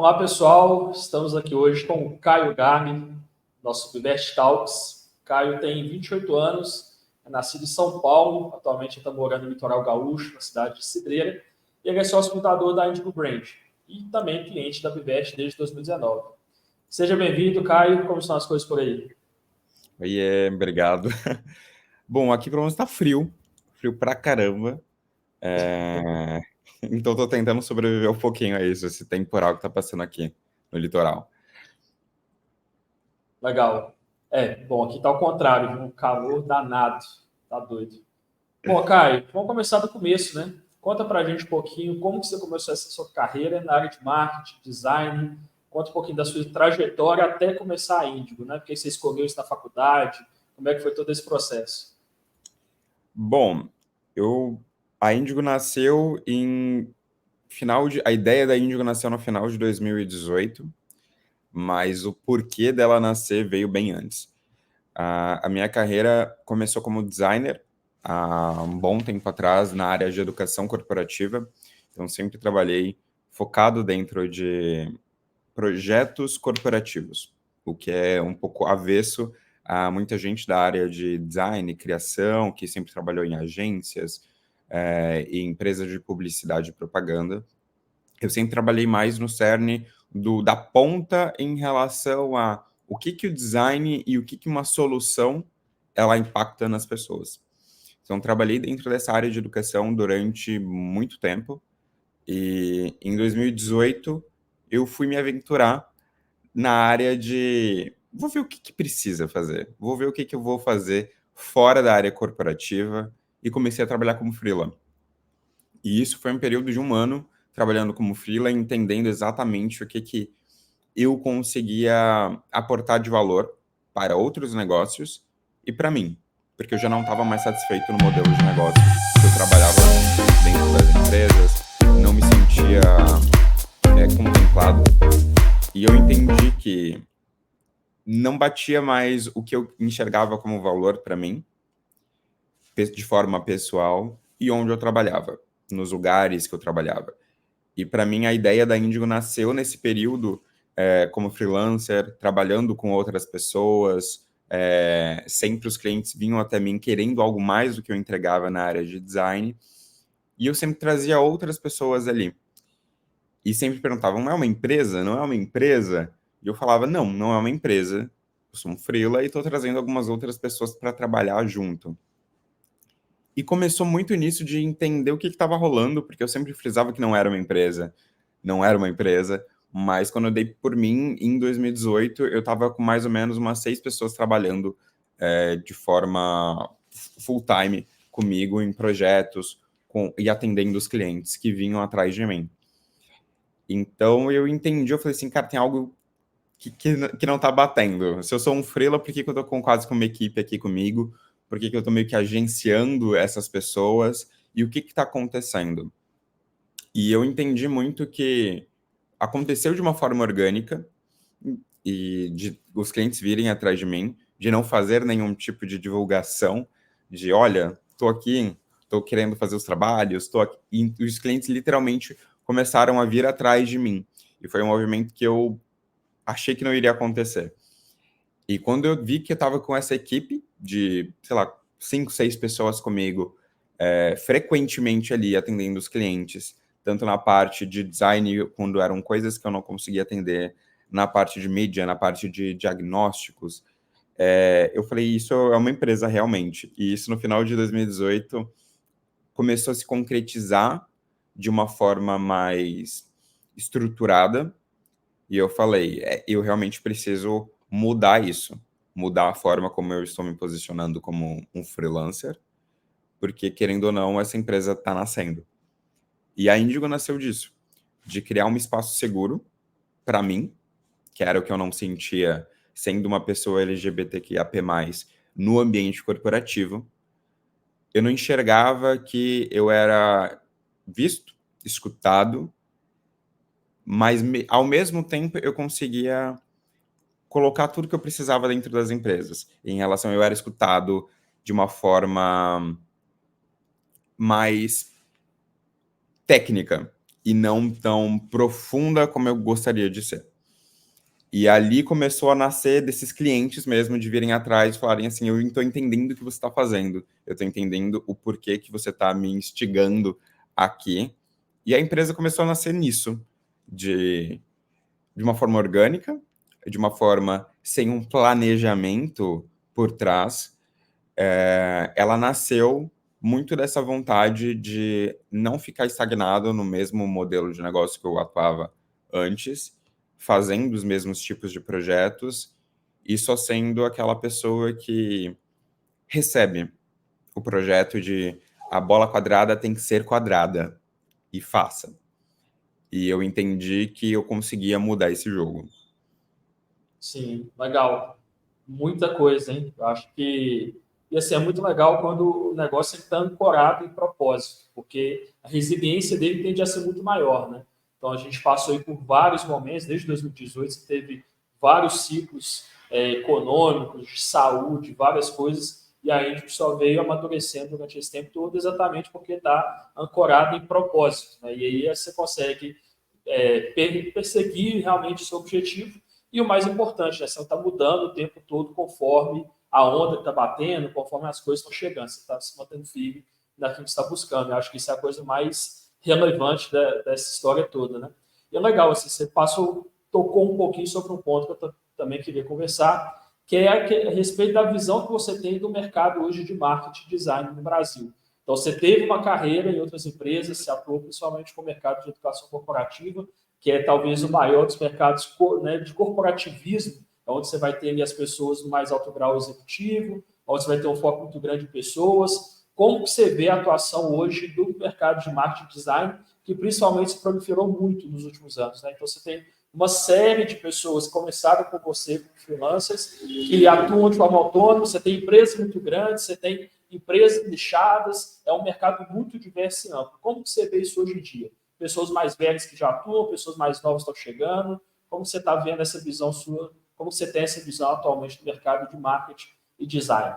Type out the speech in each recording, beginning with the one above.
Olá, pessoal. Estamos aqui hoje com o Caio Gami, nosso Bivest Talks. Caio tem 28 anos, é nascido em São Paulo, atualmente está morando no litoral gaúcho, na cidade de Cidreira, e ele é sócio fundador da Indigo Brand e também cliente da Bivest desde 2019. Seja bem-vindo, Caio. Como estão as coisas por aí? Oiê, obrigado. Bom, aqui pelo menos tá frio pra caramba. É, Então tô tentando sobreviver um pouquinho a isso, esse temporal que tá passando aqui no litoral. Legal. Bom, aqui está o contrário, viu? Um calor danado. Tá doido. Bom, Caio, vamos começar do começo, né? Conta pra gente um pouquinho como que você começou essa sua carreira na área de marketing, design. Conta um pouquinho da sua trajetória até começar a Índigo, né? Porque você escolheu isso na faculdade, como é que foi todo esse processo? Bom, eu a Índigo nasceu em a ideia da Índigo nasceu no final de 2018, mas o porquê dela nascer veio bem antes. A minha carreira começou como designer há um bom tempo atrás na área de educação corporativa. Então, sempre trabalhei focado dentro de projetos corporativos, o que é um pouco avesso a muita gente da área de design e criação, que sempre trabalhou em agências e empresas de publicidade e propaganda. Eu sempre trabalhei mais no cerne da ponta em relação a o que o design e o que uma solução ela impacta nas pessoas. Então, trabalhei dentro dessa área de educação durante muito tempo e em 2018 eu fui me aventurar na área de vou ver o que precisa fazer, vou ver o que eu vou fazer fora da área corporativa e comecei a trabalhar como freela. E isso foi um período de um ano trabalhando como freela, entendendo exatamente o que eu conseguia aportar de valor para outros negócios e para mim, porque eu já não estava mais satisfeito no modelo de negócio que eu trabalhava dentro das empresas, não me sentia contemplado e eu entendi que não batia mais o que eu enxergava como valor para mim, de forma pessoal, e onde eu trabalhava, nos lugares que eu trabalhava. E para mim a ideia da Índigo nasceu nesse período como freelancer, trabalhando com outras pessoas. Sempre os clientes vinham até mim querendo algo mais do que eu entregava na área de design. E eu sempre trazia outras pessoas ali. E sempre perguntavam, não é uma empresa? Não é uma empresa? E eu falava, não, não é uma empresa. Eu sou um freela e estou trazendo algumas outras pessoas para trabalhar junto. E começou muito nisso de entender o que estava rolando, porque eu sempre frisava que não era uma empresa. Não era uma empresa, mas quando eu dei por mim, em 2018, eu estava com mais ou menos umas 6 pessoas trabalhando de forma full-time comigo em projetos e atendendo os clientes que vinham atrás de mim. Então eu entendi, eu falei assim, cara, tem algo que não tá batendo. Se eu sou um freela, por que eu tô quase com uma equipe aqui comigo? Por que eu tô meio que agenciando essas pessoas? E o que tá acontecendo? E eu entendi muito que aconteceu de uma forma orgânica e de os clientes virem atrás de mim, de não fazer nenhum tipo de divulgação, de olha, tô aqui, tô querendo fazer os trabalhos, tô aqui. E os clientes literalmente começaram a vir atrás de mim. E foi um movimento que eu achei que não iria acontecer. E quando eu vi que eu estava com essa equipe de, sei lá, 5, 6 pessoas comigo, frequentemente ali atendendo os clientes, tanto na parte de design, quando eram coisas que eu não conseguia atender, na parte de mídia, na parte de diagnósticos, eu falei, isso é uma empresa realmente. E isso no final de 2018 começou a se concretizar de uma forma mais estruturada, e eu falei, eu realmente preciso mudar isso, mudar a forma como eu estou me posicionando como um freelancer, porque, querendo ou não, essa empresa está nascendo. E a Indigo nasceu disso, de criar um espaço seguro para mim, que era o que eu não sentia sendo uma pessoa LGBTQIAP+, no ambiente corporativo. Eu não enxergava que eu era visto, escutado, mas ao mesmo tempo eu conseguia colocar tudo que eu precisava dentro das empresas. Em relação, eu era escutado de uma forma mais técnica. e não tão profunda como eu gostaria de ser. E ali começou a nascer desses clientes mesmo, de virem atrás e falarem assim, eu estou entendendo o que você está fazendo, eu estou entendendo o porquê que você está me instigando aqui. E a empresa começou a nascer nisso, de uma forma orgânica, de uma forma sem um planejamento por trás. Ela nasceu muito dessa vontade de não ficar estagnado no mesmo modelo de negócio que eu atuava antes, fazendo os mesmos tipos de projetos e só sendo aquela pessoa que recebe o projeto de a bola quadrada tem que ser quadrada e faça. E eu entendi que eu conseguia mudar esse jogo. Sim, legal. Muita coisa, hein? Eu acho que e assim, é muito legal quando o negócio está ancorado em propósito, porque a resiliência dele tende a ser muito maior, né? Então a gente passou aí por vários momentos, desde 2018, você teve vários ciclos econômicos, de saúde, várias coisas, e a gente só veio amadurecendo durante esse tempo todo exatamente porque está ancorado em propósito, né? E aí você consegue perseguir realmente o seu objetivo e o mais importante, né, você não está mudando o tempo todo conforme a onda está batendo, conforme as coisas estão chegando. Você está se mantendo firme naquilo que você está buscando. Eu acho que isso é a coisa mais relevante dessa história toda. Né? E é legal, assim, você tocou um pouquinho sobre um ponto que eu também queria conversar, que é a respeito da visão que você tem do mercado hoje de marketing design no Brasil. Então, você teve uma carreira em outras empresas, se atuou principalmente com o mercado de educação corporativa, que é talvez o maior dos mercados, né, de corporativismo, onde você vai ter ali as pessoas no mais alto grau executivo, onde você vai ter um foco muito grande em pessoas. Como que você vê a atuação hoje do mercado de marketing design, que principalmente se proliferou muito nos últimos anos, né? Então, você tem uma série de pessoas que começaram com você, como freelancers, que atuam de forma autônoma, você tem empresas muito grandes, você tem empresas nichadas, é um mercado muito diverso e amplo. Como que você vê isso hoje em dia? Pessoas mais velhas que já atuam, pessoas mais novas estão chegando. Como você está vendo essa visão sua? Como você tem essa visão atualmente do mercado de marketing e design?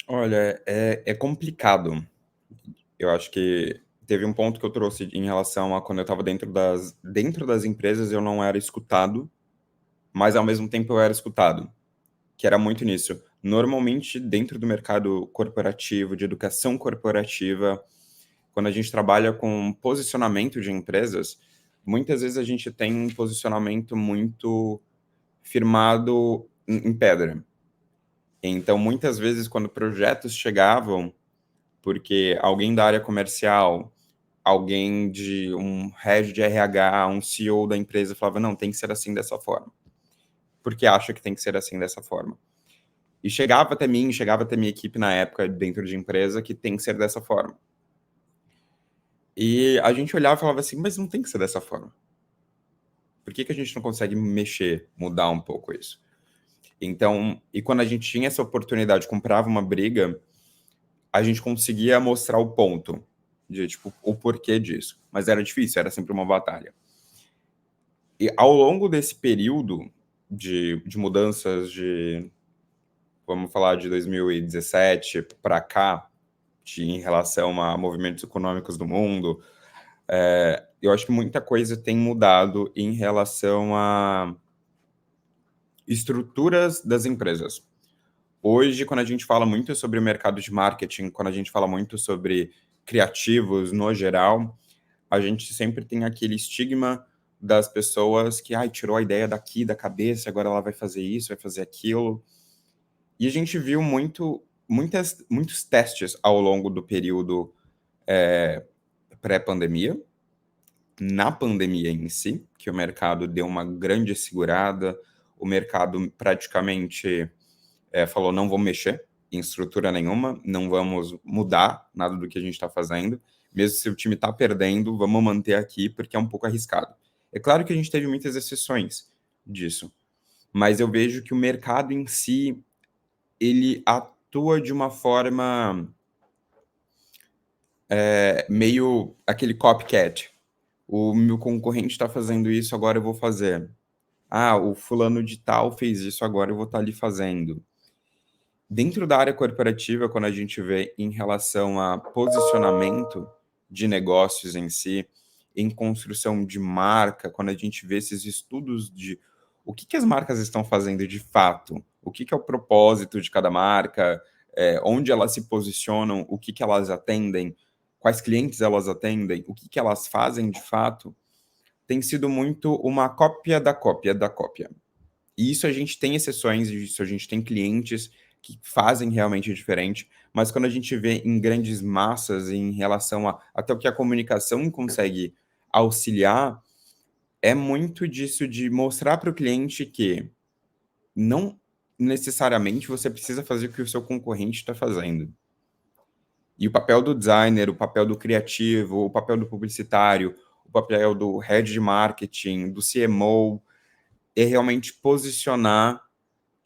Olha, é complicado. Eu acho que teve um ponto que eu trouxe em relação a quando eu estava dentro das empresas, eu não era escutado, mas ao mesmo tempo eu era escutado, que era muito nisso. Normalmente, dentro do mercado corporativo, de educação corporativa, quando a gente trabalha com posicionamento de empresas, muitas vezes a gente tem um posicionamento muito firmado em pedra. Então, muitas vezes, quando projetos chegavam, porque alguém da área comercial, alguém de um head de RH, um CEO da empresa falava, não, tem que ser assim dessa forma. Porque acha que tem que ser assim dessa forma. E chegava até mim, chegava até minha equipe na época, dentro de empresa, que tem que ser dessa forma. E a gente olhava e falava assim, mas não tem que ser dessa forma. Por que a gente não consegue mexer, mudar um pouco isso? Então, e quando a gente tinha essa oportunidade, comprava uma briga, a gente conseguia mostrar o ponto de, tipo, o porquê disso. Mas era difícil, era sempre uma batalha. E ao longo desse período de mudanças vamos falar de 2017 para cá, em relação a movimentos econômicos do mundo, eu acho que muita coisa tem mudado em relação a estruturas das empresas. Hoje, quando a gente fala muito sobre o mercado de marketing, quando a gente fala muito sobre criativos no geral, a gente sempre tem aquele estigma das pessoas que, ai, tirou a ideia daqui da cabeça, agora ela vai fazer isso, vai fazer aquilo. E a gente viu muitos testes ao longo do período pré-pandemia, na pandemia em si, que o mercado deu uma grande segurada, o mercado praticamente falou, não vamos mexer em estrutura nenhuma, não vamos mudar nada do que a gente está fazendo, mesmo se o time está perdendo, vamos manter aqui, porque é um pouco arriscado. É claro que a gente teve muitas exceções disso, mas eu vejo que o mercado em si, ele atua de uma forma meio aquele copycat. O meu concorrente está fazendo isso, agora eu vou fazer. Ah, o fulano de tal fez isso, agora eu vou estar ali fazendo. Dentro da área corporativa, quando a gente vê em relação a posicionamento, de negócios em si, em construção de marca, quando a gente vê esses estudos de o que as marcas estão fazendo de fato, o que é o propósito de cada marca, onde elas se posicionam, o que elas atendem, quais clientes elas atendem, o que elas fazem de fato, tem sido muito uma cópia da cópia da cópia. E isso a gente tem exceções, isso a gente tem clientes que fazem realmente diferente, mas quando a gente vê em grandes massas em relação a até o que a comunicação consegue auxiliar, é muito disso de mostrar para o cliente que não necessariamente você precisa fazer o que o seu concorrente está fazendo. E o papel do designer, o papel do criativo, o papel do publicitário, o papel do head de marketing, do CMO, é realmente posicionar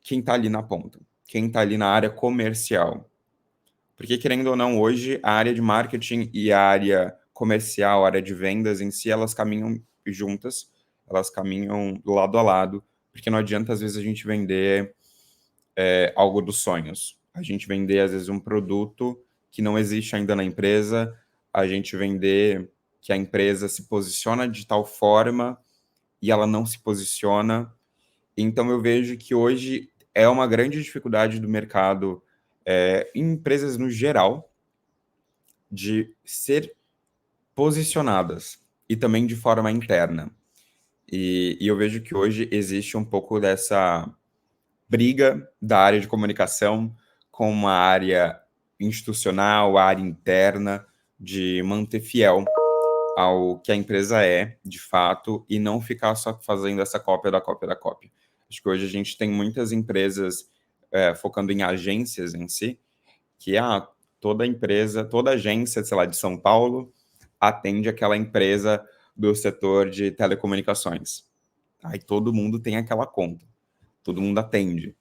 quem está ali na ponta, quem está ali na área comercial. Porque, querendo ou não, hoje a área de marketing e a área comercial, a área de vendas em si, elas caminham juntas, elas caminham lado a lado, porque não adianta, às vezes, a gente vender algo dos sonhos. A gente vender, às vezes, um produto que não existe ainda na empresa, a gente vender que a empresa se posiciona de tal forma e ela não se posiciona. Então, eu vejo que hoje é uma grande dificuldade do mercado, em empresas no geral, de ser posicionadas e também de forma interna. E eu vejo que hoje existe um pouco dessa briga da área de comunicação com uma área institucional, a área interna, de manter fiel ao que a empresa é, de fato, e não ficar só fazendo essa cópia da cópia da cópia. Acho que hoje a gente tem muitas empresas focando em agências em si, que toda empresa, toda agência, sei lá, de São Paulo, atende aquela empresa do setor de telecomunicações. Aí todo mundo tem aquela conta, todo mundo atende.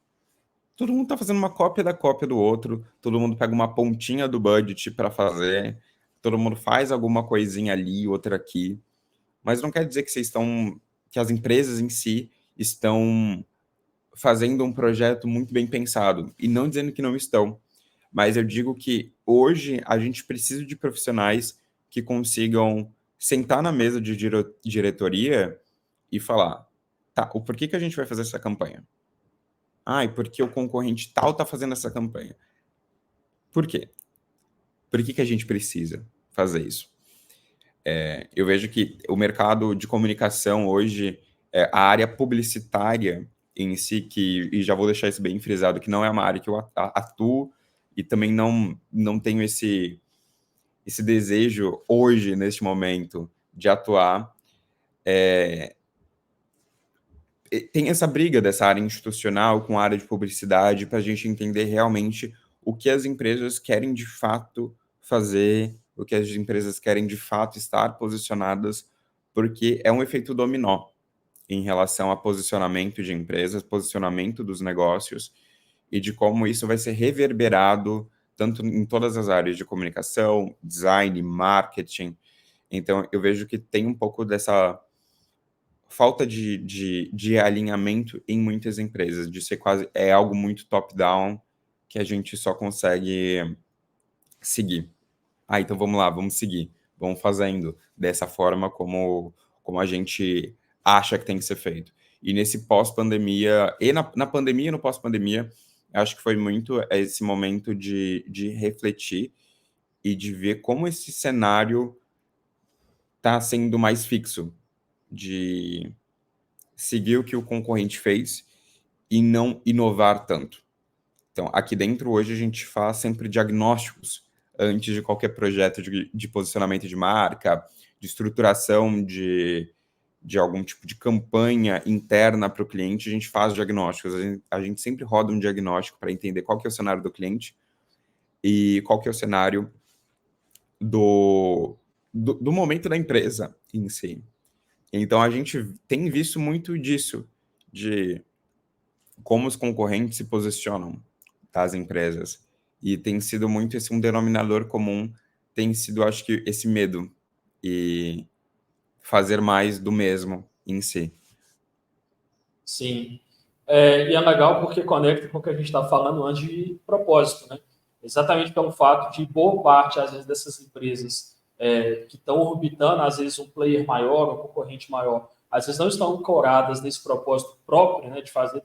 Todo mundo está fazendo uma cópia da cópia do outro, todo mundo pega uma pontinha do budget para fazer, todo mundo faz alguma coisinha ali, outra aqui, mas não quer dizer que que as empresas em si estão fazendo um projeto muito bem pensado, e não dizendo que não estão, mas eu digo que hoje a gente precisa de profissionais que consigam sentar na mesa de diretoria e falar, tá, o porquê que a gente vai fazer essa campanha? E porque o concorrente tal está fazendo essa campanha. Por quê? Por que a gente precisa fazer isso? Eu vejo que o mercado de comunicação hoje, a área publicitária em si, e já vou deixar isso bem frisado, que não é uma área que eu atuo e também não tenho esse desejo hoje, neste momento, de atuar. Tem essa briga dessa área institucional com a área de publicidade para a gente entender realmente o que as empresas querem de fato fazer, o que as empresas querem de fato estar posicionadas, porque é um efeito dominó em relação a posicionamento de empresas, posicionamento dos negócios e de como isso vai ser reverberado tanto em todas as áreas de comunicação, design, marketing. Então, eu vejo que tem um pouco dessa falta de alinhamento em muitas empresas, de ser quase algo muito top-down que a gente só consegue seguir. Então vamos lá, vamos seguir, vamos fazendo dessa forma como a gente acha que tem que ser feito. E nesse pós-pandemia, e na pandemia e no pós-pandemia, acho que foi muito esse momento de refletir e de ver como esse cenário está sendo mais fixo, de seguir o que o concorrente fez e não inovar tanto. Então, aqui dentro, hoje, a gente faz sempre diagnósticos antes de qualquer projeto de posicionamento de marca, de estruturação de algum tipo de campanha interna para o cliente, a gente faz diagnósticos. A gente sempre roda um diagnóstico para entender qual que é o cenário do cliente e qual que é o cenário do momento da empresa em si. Então, a gente tem visto muito disso, de como os concorrentes se posicionam das empresas. E tem sido muito esse um denominador comum, tem sido, acho que, esse medo e fazer mais do mesmo em si. Sim. E é legal porque conecta com o que a gente está falando antes de propósito, né? Exatamente pelo fato de boa parte, às vezes, dessas empresas que estão orbitando, às vezes, um player maior, um concorrente maior, às vezes não estão ancoradas nesse propósito próprio, né, de fazer,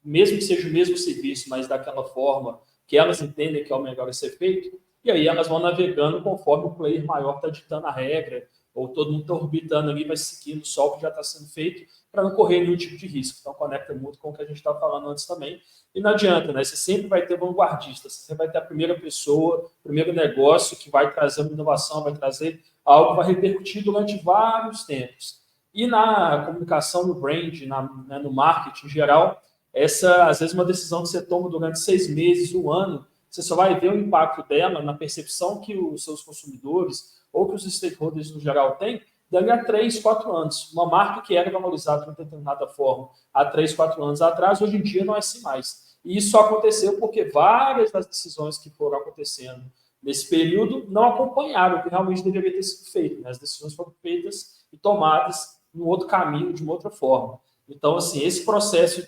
mesmo que seja o mesmo serviço, mas daquela forma que elas entendem que é o melhor a ser feito, e aí elas vão navegando conforme o player maior está ditando a regra, ou todo mundo está orbitando ali, vai seguindo só o que já está sendo feito, para não correr nenhum tipo de risco. Então, conecta muito com o que a gente estava falando antes também. E não adianta, né? Você sempre vai ter vanguardistas, você vai ter a primeira pessoa, o primeiro negócio que vai trazer uma inovação, vai trazer algo que vai repercutir durante vários tempos. E na comunicação, no brand, né, no marketing em geral, essa, às vezes, uma decisão que você toma durante 6 meses, um ano, você só vai ver o impacto dela na percepção que os seus consumidores ou que os stakeholders no geral têm dali a 3, 4 anos. Uma marca que era valorizada de uma determinada forma há 3, 4 anos atrás, hoje em dia não é assim mais. E isso só aconteceu porque várias das decisões que foram acontecendo nesse período não acompanharam o que realmente deveria ter sido feito. Né? As decisões foram feitas e tomadas num outro caminho, de uma outra forma. Então, assim, esse processo,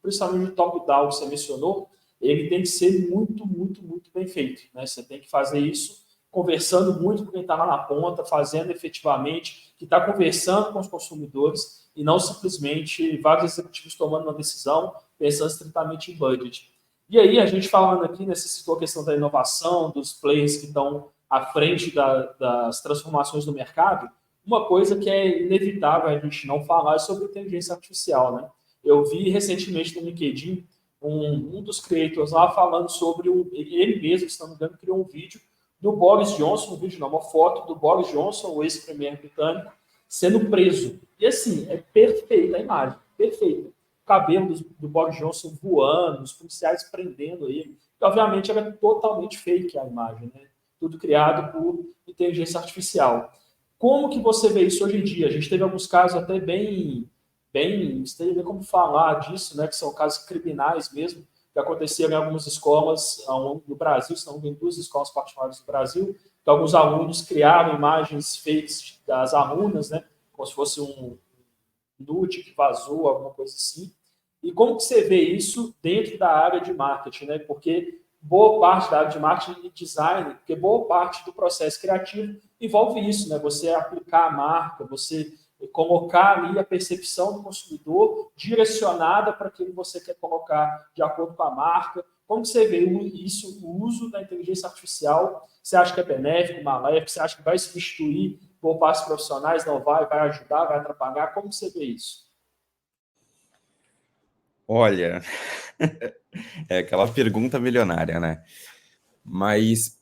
principalmente do top-down que você mencionou, ele tem que ser muito, muito, muito bem feito. Né? Você tem que fazer isso conversando muito com quem está lá na ponta, fazendo efetivamente, que está conversando com os consumidores e não simplesmente vários executivos tomando uma decisão pensando estritamente em budget. E aí, a gente falando aqui, né, você citou a questão da inovação, dos players que estão à frente das transformações do mercado, uma coisa que é inevitável a gente não falar é sobre inteligência artificial. Né? Eu vi recentemente no LinkedIn um dos creators lá falando sobre, ele mesmo, se não me engano, criou um vídeo do Boris Johnson, um vídeo não, uma foto do Boris Johnson, o ex-premier britânico, sendo preso. E assim, é perfeita a imagem, perfeita. O cabelo do Boris Johnson voando, os policiais prendendo ele. E, obviamente, era totalmente fake a imagem, né? Tudo criado por inteligência artificial. Como que você vê isso hoje em dia? A gente teve alguns casos até você tem como falar disso, né? Que são casos criminais mesmo, que aconteceram em algumas escolas ao longo do Brasil, se não em 2 escolas particulares do Brasil, que alguns alunos criaram imagens fakes das alunas, né? Como se fosse um nude que vazou, alguma coisa assim. E como que você vê isso dentro da área de marketing, né? Porque boa parte da área de marketing e design, porque boa parte do processo criativo envolve isso, né? Você aplicar a marca, você colocar ali a percepção do consumidor direcionada para aquilo que você quer colocar de acordo com a marca. Como você vê isso, o uso da inteligência artificial? Você acha que é benéfico, maléfico? Você acha que vai substituir por partes profissionais? Não vai? Vai ajudar? Vai atrapalhar? Como você vê isso? Olha, é aquela pergunta milionária, né? Mas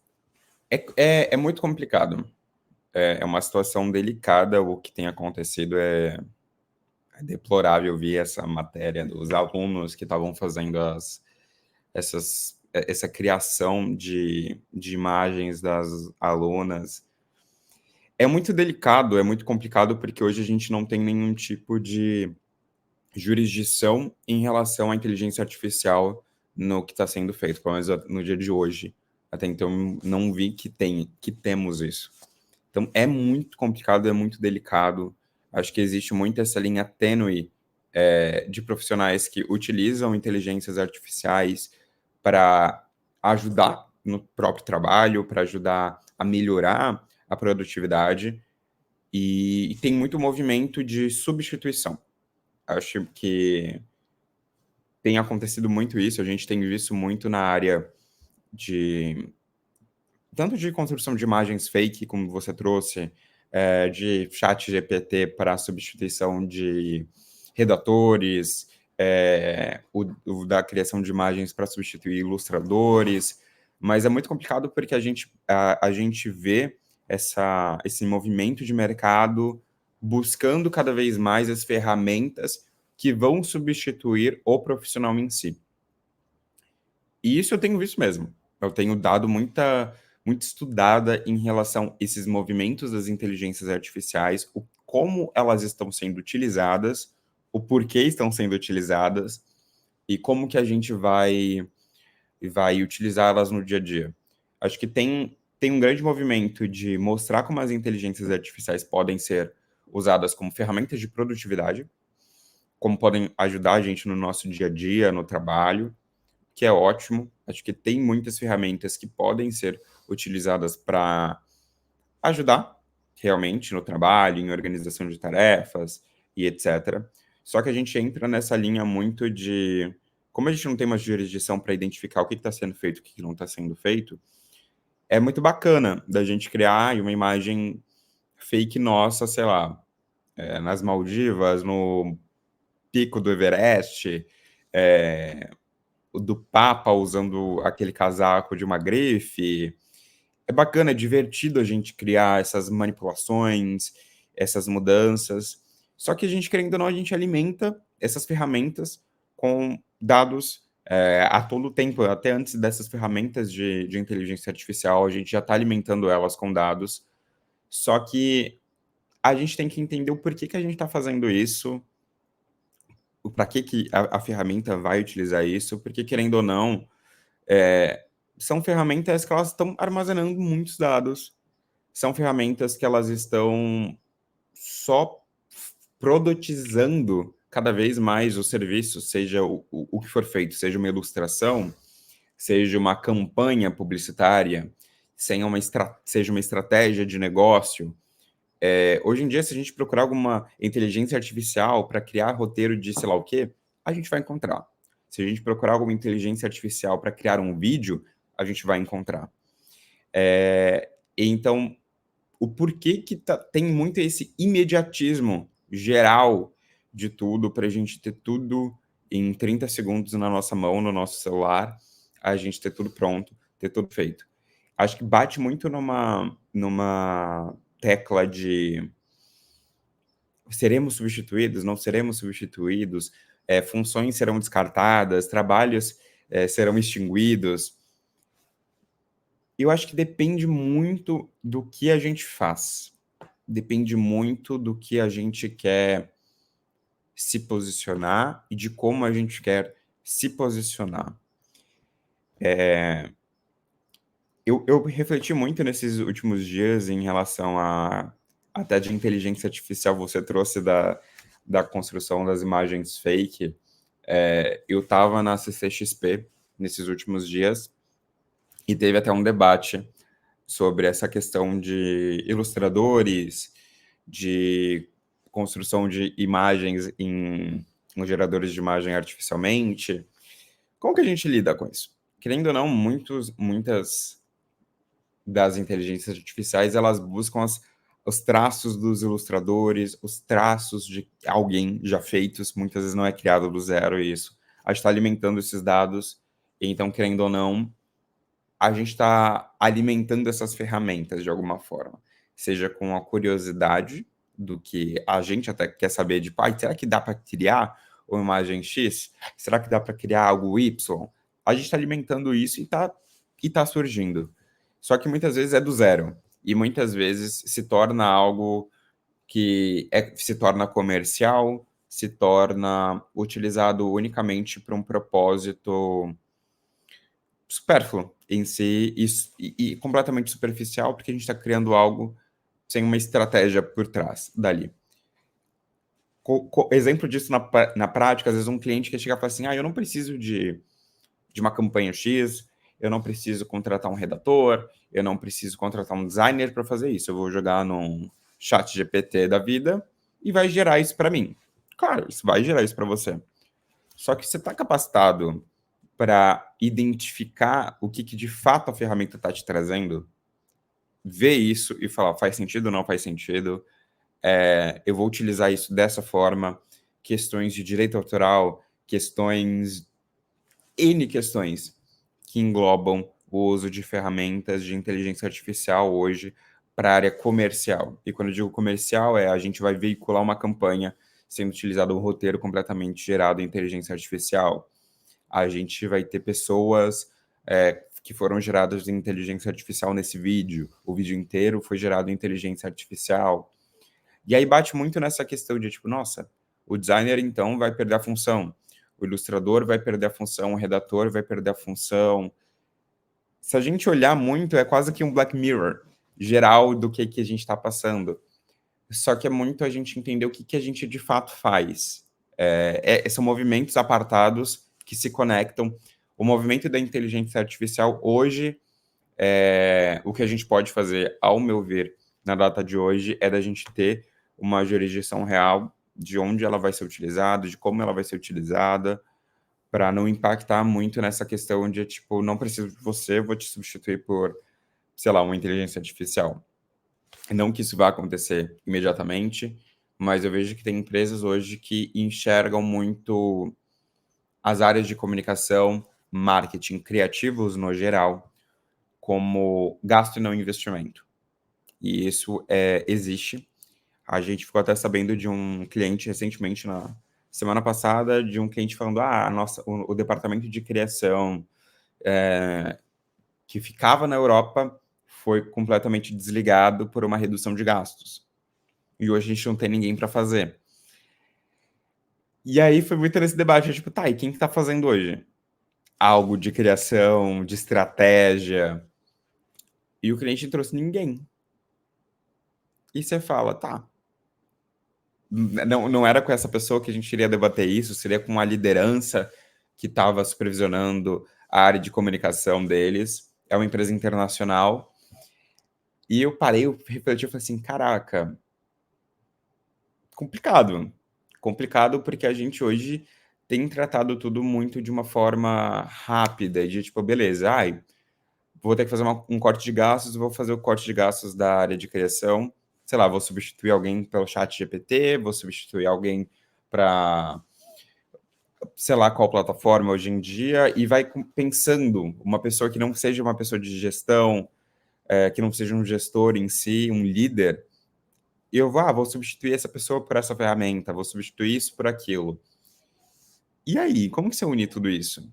é muito complicado. É uma situação delicada. O que tem acontecido é deplorável. Ver essa matéria dos alunos que estavam fazendo essa criação de imagens das alunas. É muito delicado, é muito complicado, porque hoje a gente não tem nenhum tipo de jurisdição em relação à inteligência artificial no que está sendo feito, pelo menos no dia de hoje. Até então, não vi que temos isso. Então, é muito complicado, é muito delicado. Acho que existe muito essa linha tênue de profissionais que utilizam inteligências artificiais para ajudar no próprio trabalho, para ajudar a melhorar a produtividade, e tem muito movimento de substituição. Acho que tem acontecido muito isso, a gente tem visto muito na área de tanto de construção de imagens fake, como você trouxe, de chat GPT para substituição de redatores, o da criação de imagens para substituir ilustradores, mas é muito complicado porque a gente vê esse movimento de mercado buscando cada vez mais as ferramentas que vão substituir o profissional em si. E isso eu tenho visto mesmo. Eu tenho dado muito estudada em relação a esses movimentos das inteligências artificiais, como elas estão sendo utilizadas, o porquê estão sendo utilizadas e como que a gente vai utilizá-las no dia a dia. Acho que tem um grande movimento de mostrar como as inteligências artificiais podem ser usadas como ferramentas de produtividade, como podem ajudar a gente no nosso dia a dia, no trabalho, que é ótimo. Acho que tem muitas ferramentas que podem ser utilizadas para ajudar realmente no trabalho, em organização de tarefas e etc. Só que a gente entra nessa linha muito de... Como a gente não tem uma jurisdição para identificar o que está sendo feito e o que não está sendo feito, é muito bacana da gente criar uma imagem fake nossa, sei lá, nas Maldivas, no pico do Everest, do Papa usando aquele casaco de uma grife. É bacana, é divertido a gente criar essas manipulações, essas mudanças. Só que a gente, querendo ou não, a gente alimenta essas ferramentas com dados a todo tempo. Até antes dessas ferramentas de inteligência artificial, a gente já está alimentando elas com dados. Só que a gente tem que entender o porquê que a gente está fazendo isso, para que a ferramenta vai utilizar isso, porque, querendo ou não, são ferramentas que elas estão armazenando muitos dados, são ferramentas que elas estão só produtizando cada vez mais o serviço, seja o que for feito, seja uma ilustração, seja uma campanha publicitária, seja uma estratégia de negócio. Hoje em dia, se a gente procurar alguma inteligência artificial para criar roteiro de sei lá o quê, a gente vai encontrar. Se a gente procurar alguma inteligência artificial para criar um vídeo, a gente vai encontrar. Então, o porquê que tem muito esse imediatismo geral de tudo, para a gente ter tudo em 30 segundos na nossa mão, no nosso celular, a gente ter tudo pronto, ter tudo feito. Acho que bate muito numa tecla de seremos substituídos, não seremos substituídos, funções serão descartadas, trabalhos serão extinguidos. Eu acho que depende muito do que a gente faz. Depende muito do que a gente quer se posicionar e de como a gente quer se posicionar. Eu refleti muito nesses últimos dias em relação a até de inteligência artificial, você trouxe da construção das imagens fake. Eu estava na CCXP nesses últimos dias e teve até um debate sobre essa questão de ilustradores, de construção de imagens em geradores de imagem artificialmente. Como que a gente lida com isso? Querendo ou não, muitas das inteligências artificiais, elas buscam os traços dos ilustradores, os traços de alguém já feitos, muitas vezes não é criado do zero isso. A gente está alimentando esses dados, e então, querendo ou não, a gente está alimentando essas ferramentas de alguma forma, seja com a curiosidade do que a gente até quer saber de, pai, será que dá para criar uma imagem X? Será que dá para criar algo Y? A gente está alimentando isso e tá surgindo. Só que muitas vezes é do zero, e muitas vezes se torna algo que se torna comercial, se torna utilizado unicamente para um propósito supérfluo em si e completamente superficial, porque a gente está criando algo sem uma estratégia por trás dali. Exemplo disso na prática, às vezes um cliente que chega e fala assim, eu não preciso de uma campanha X, eu não preciso contratar um redator, eu não preciso contratar um designer para fazer isso, eu vou jogar num chat GPT da vida e vai gerar isso para mim. Claro, isso vai gerar isso para você. Só que você está capacitado para identificar o que de fato a ferramenta está te trazendo, ver isso e falar, faz sentido ou não faz sentido, eu vou utilizar isso dessa forma, questões de direito autoral, N questões que englobam o uso de ferramentas de inteligência artificial hoje para a área comercial. E quando eu digo comercial, a gente vai veicular uma campanha sendo utilizado um roteiro completamente gerado em inteligência artificial. A gente vai ter pessoas que foram geradas em inteligência artificial nesse vídeo. O vídeo inteiro foi gerado em inteligência artificial. E aí bate muito nessa questão de, tipo, nossa, o designer, então, vai perder a função. O ilustrador vai perder a função, o redator vai perder a função. Se a gente olhar muito, é quase que um Black Mirror geral do que a gente está passando. Só que é muito a gente entender o que a gente de fato faz. São movimentos apartados que se conectam. O movimento da inteligência artificial hoje, o que a gente pode fazer, ao meu ver, na data de hoje é da gente ter uma jurisdição real de onde ela vai ser utilizada, de como ela vai ser utilizada, para não impactar muito nessa questão de, tipo, não preciso de você, vou te substituir por, sei lá, uma inteligência artificial. Não que isso vá acontecer imediatamente, mas eu vejo que tem empresas hoje que enxergam muito as áreas de comunicação, marketing, criativos no geral, como gasto e não investimento. E isso existe. A gente ficou até sabendo de um cliente recentemente, na semana passada, de um cliente falando: o departamento de criação que ficava na Europa foi completamente desligado por uma redução de gastos. E hoje a gente não tem ninguém para fazer. E aí foi muito nesse debate, tipo, tá, e quem que tá fazendo hoje? Algo de criação, de estratégia. E o cliente trouxe ninguém. E você fala, tá. Não era com essa pessoa que a gente iria debater isso, seria com a liderança que estava supervisionando a área de comunicação deles. É uma empresa internacional. E eu parei, eu refleti, eu falei assim, caraca, complicado. Complicado porque a gente hoje tem tratado tudo muito de uma forma rápida, de tipo, beleza, vou ter que fazer um corte de gastos, vou fazer o corte de gastos da área de criação, sei lá, vou substituir alguém pelo chat GPT, vou substituir alguém para, sei lá, qual plataforma hoje em dia, e vai pensando, uma pessoa que não seja uma pessoa de gestão, que não seja um gestor em si, um líder, e eu vou substituir essa pessoa por essa ferramenta, vou substituir isso por aquilo. E aí, como que você une tudo isso?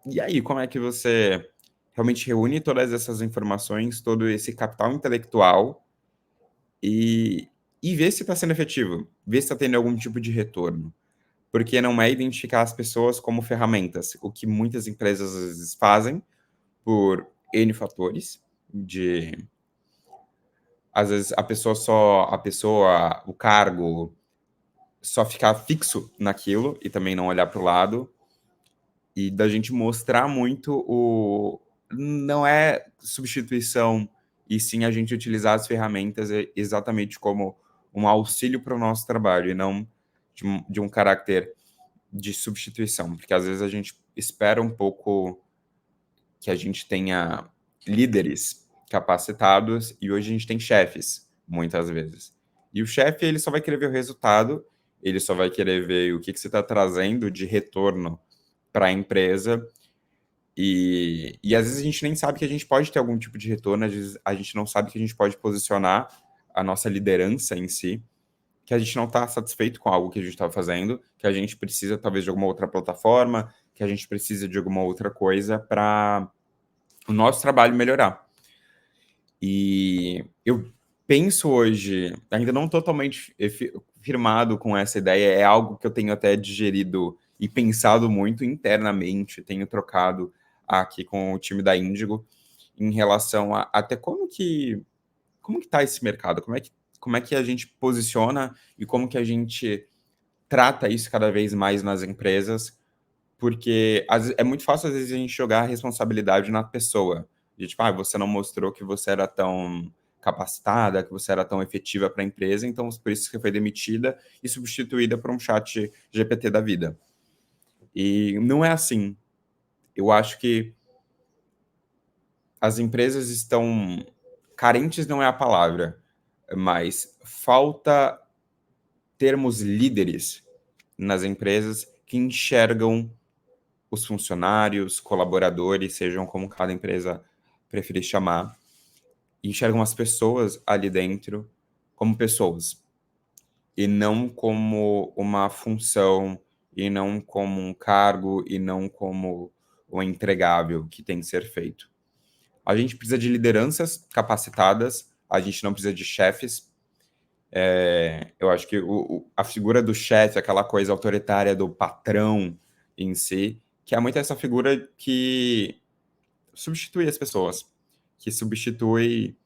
E aí, como é que você realmente reúne todas essas informações, todo esse capital intelectual e vê se está sendo efetivo, vê se está tendo algum tipo de retorno? Porque não é identificar as pessoas como ferramentas, o que muitas empresas às vezes fazem por N fatores, de às vezes o cargo só ficar fixo naquilo e também não olhar para o lado, e da gente mostrar muito não é substituição, e sim a gente utilizar as ferramentas exatamente como um auxílio para o nosso trabalho, e não de um caráter de substituição, porque às vezes a gente espera um pouco que a gente tenha líderes capacitados, e hoje a gente tem chefes, muitas vezes. E o chefe, ele só vai querer ver o resultado, ele só vai querer ver o que você está trazendo de retorno para a empresa, e às vezes a gente nem sabe que a gente pode ter algum tipo de retorno, às vezes a gente não sabe que a gente pode posicionar a nossa liderança em si, que a gente não está satisfeito com algo que a gente está fazendo, que a gente precisa talvez de alguma outra plataforma, que a gente precisa de alguma outra coisa para o nosso trabalho melhorar. E eu penso hoje, ainda não totalmente firmado com essa ideia, é algo que eu tenho até digerido e pensado muito internamente, tenho trocado aqui com o time da Índigo em relação a até como que tá esse mercado, como é que a gente posiciona e como que a gente trata isso cada vez mais nas empresas, porque é muito fácil às vezes a gente jogar a responsabilidade na pessoa, de tipo, você não mostrou que você era tão capacitada, que você era tão efetiva para a empresa, então por isso que foi demitida e substituída por um chat GPT da vida. E não é assim. Eu acho que as empresas estão carentes, não é a palavra, mas falta termos líderes nas empresas que enxergam os funcionários, colaboradores, sejam como cada empresa preferir chamar, enxergam as pessoas ali dentro como pessoas e não como uma função, e não como um cargo, e não como um entregável que tem que ser feito. A gente precisa de lideranças capacitadas, a gente não precisa de chefes. Eu acho que a figura do chefe, aquela coisa autoritária do patrão em si, que é muito essa figura que substitui as pessoas, que substitui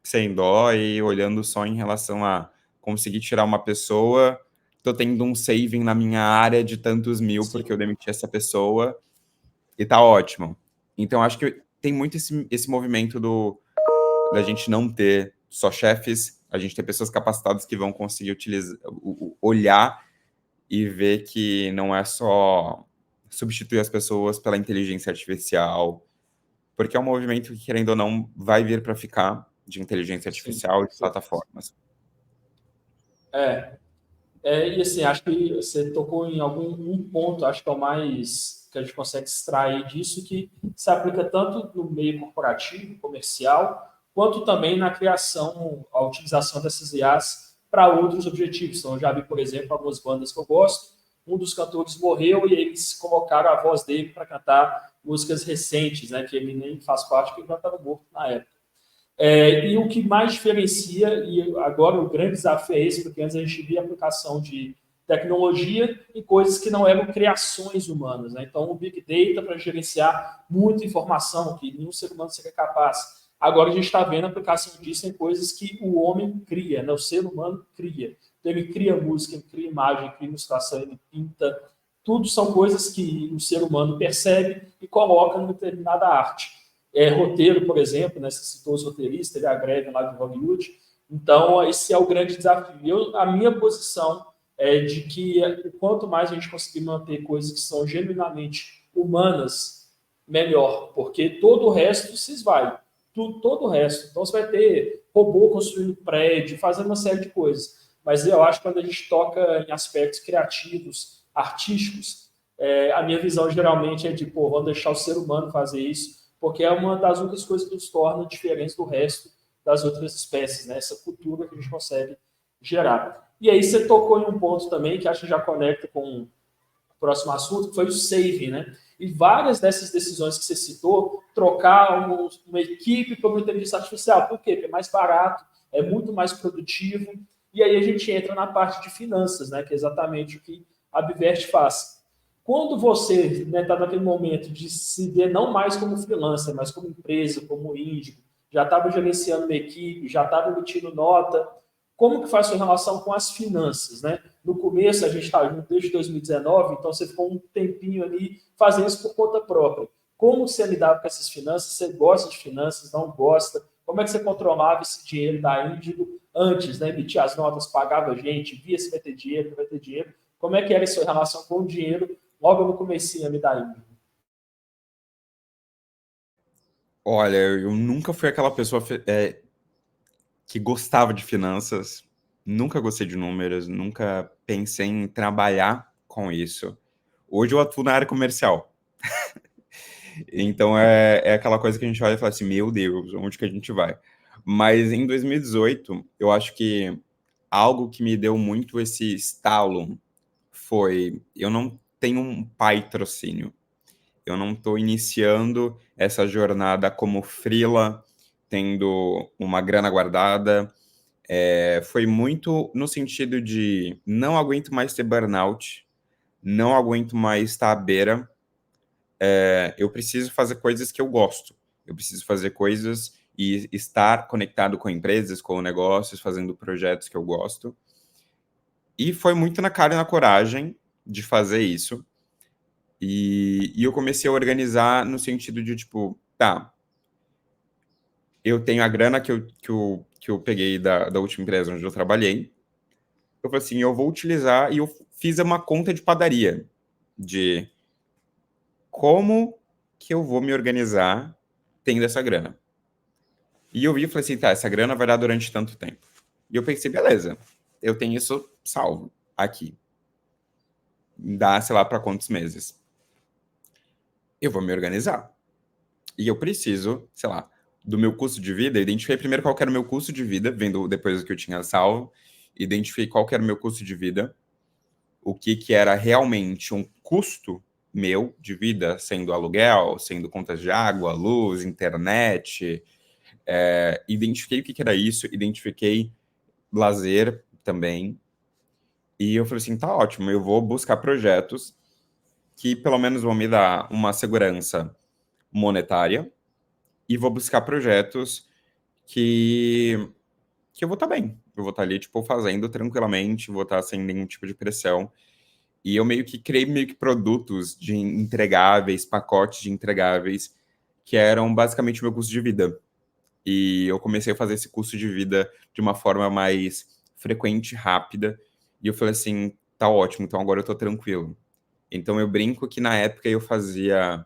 sem dó e olhando só em relação a conseguir tirar uma pessoa, tô tendo um saving na minha área de tantos mil Sim. porque eu demiti essa pessoa e tá ótimo. Então acho que tem muito esse movimento da gente não ter só chefes, a gente tem pessoas capacitadas que vão conseguir olhar e ver que não é só substituir as pessoas pela inteligência artificial, porque é um movimento que, querendo ou não, vai vir para ficar, de inteligência Sim, artificial e de com certeza. plataformas. É, e assim, acho que você tocou em um ponto, acho que é o mais que a gente consegue extrair disso, que se aplica tanto no meio corporativo, comercial, quanto também na criação, a utilização dessas IAs para outros objetivos. Então, eu já vi, por exemplo, algumas bandas que eu gosto, um dos cantores morreu e eles colocaram a voz dele para cantar músicas recentes, né, que ele nem faz parte, porque ele já estava morto na época. E o que mais diferencia, e agora o grande desafio é esse, porque antes a gente via aplicação de tecnologia em coisas que não eram criações humanas. Né? Então, o Big Data para gerenciar muita informação que nenhum ser humano seria capaz. Agora a gente está vendo a aplicação disso em coisas que o homem cria, né? O ser humano cria. Então, ele cria música, ele cria imagem, ele cria ilustração, ele pinta. Tudo são coisas que o ser humano percebe e coloca em determinada arte. Roteiro, por exemplo, né? Você citou os roteiristas, ele é a greve lá de Hollywood. Então, esse é o grande desafio. A minha posição é de que quanto mais a gente conseguir manter coisas que são genuinamente humanas, melhor, porque todo o resto se esvai. Todo o resto. Então, você vai ter robô construindo prédio, fazendo uma série de coisas. Mas eu acho que quando a gente toca em aspectos criativos, artísticos, a minha visão geralmente é de, pô, vamos deixar o ser humano fazer isso, porque é uma das únicas coisas que nos torna diferentes do resto das outras espécies, né? Essa cultura que a gente consegue gerar. E aí você tocou em um ponto também que acho que já conecta com o próximo assunto, que foi o saving, né? E várias dessas decisões que você citou, trocar uma equipe por uma inteligência artificial. Por quê? Porque é mais barato, é muito mais produtivo. E aí a gente entra na parte de finanças, né? Que é exatamente o que a Bivert faz. Quando você está, naquele momento de se ver não mais como freelancer, mas como empresa, como índigo, já estava gerenciando uma equipe, já estava emitindo nota, como que faz sua relação com as finanças, né? No começo, a gente está junto desde 2019, então você ficou um tempinho ali fazendo isso por conta própria. Como você lidava com essas finanças? Você gosta de finanças, não gosta? Como é que você controlava esse dinheiro da Índigo antes, né? Emitia as notas, pagava a gente, via se vai ter dinheiro, não vai ter dinheiro. Como é que era a sua relação com o dinheiro logo no comecinho ali da Índigo? Olha, eu nunca fui aquela pessoa que gostava de finanças, nunca gostei de números, nunca pensei em trabalhar com isso. Hoje eu atuo na área comercial. Então é aquela coisa que a gente olha e fala assim, meu Deus, onde que a gente vai? Mas em 2018, eu acho que algo que me deu muito esse estalo foi, eu não tenho um patrocínio. Eu não estou iniciando essa jornada como freela, tendo uma grana guardada. Foi muito no sentido de não aguento mais ter burnout, não aguento mais estar à beira. Eu preciso fazer coisas que eu gosto. Eu preciso fazer coisas e estar conectado com empresas, com negócios, fazendo projetos que eu gosto. E foi muito na cara e na coragem de fazer isso. E eu comecei a organizar no sentido de, tipo, tá, eu tenho a grana que eu peguei da última empresa onde eu trabalhei. Eu falei assim, eu vou utilizar, e eu fiz uma conta de padaria, de como que eu vou me organizar tendo essa grana. E eu vi e falei assim, tá, essa grana vai dar durante tanto tempo. E eu pensei, beleza, eu tenho isso salvo aqui. Dá, sei lá, para quantos meses. Eu vou me organizar. E eu preciso, sei lá, do meu custo de vida. Eu identifiquei primeiro qual que era o meu custo de vida, vendo depois do que eu tinha salvo. Identifiquei qual que era o meu custo de vida, o que era realmente um custo meu de vida, sendo aluguel, sendo contas de água, luz, internet. Identifiquei o que era isso, identifiquei lazer também. E eu falei assim, tá ótimo, eu vou buscar projetos que pelo menos vão me dar uma segurança monetária e vou buscar projetos que, que eu vou estar bem. Eu vou estar ali, tipo, fazendo tranquilamente, vou estar sem nenhum tipo de pressão. E eu meio que criei meio que produtos de entregáveis, pacotes de entregáveis, que eram basicamente o meu custo de vida. E eu comecei a fazer esse custo de vida de uma forma mais frequente, rápida. E eu falei assim, tá ótimo, então agora eu tô tranquilo. Então eu brinco que na época eu fazia...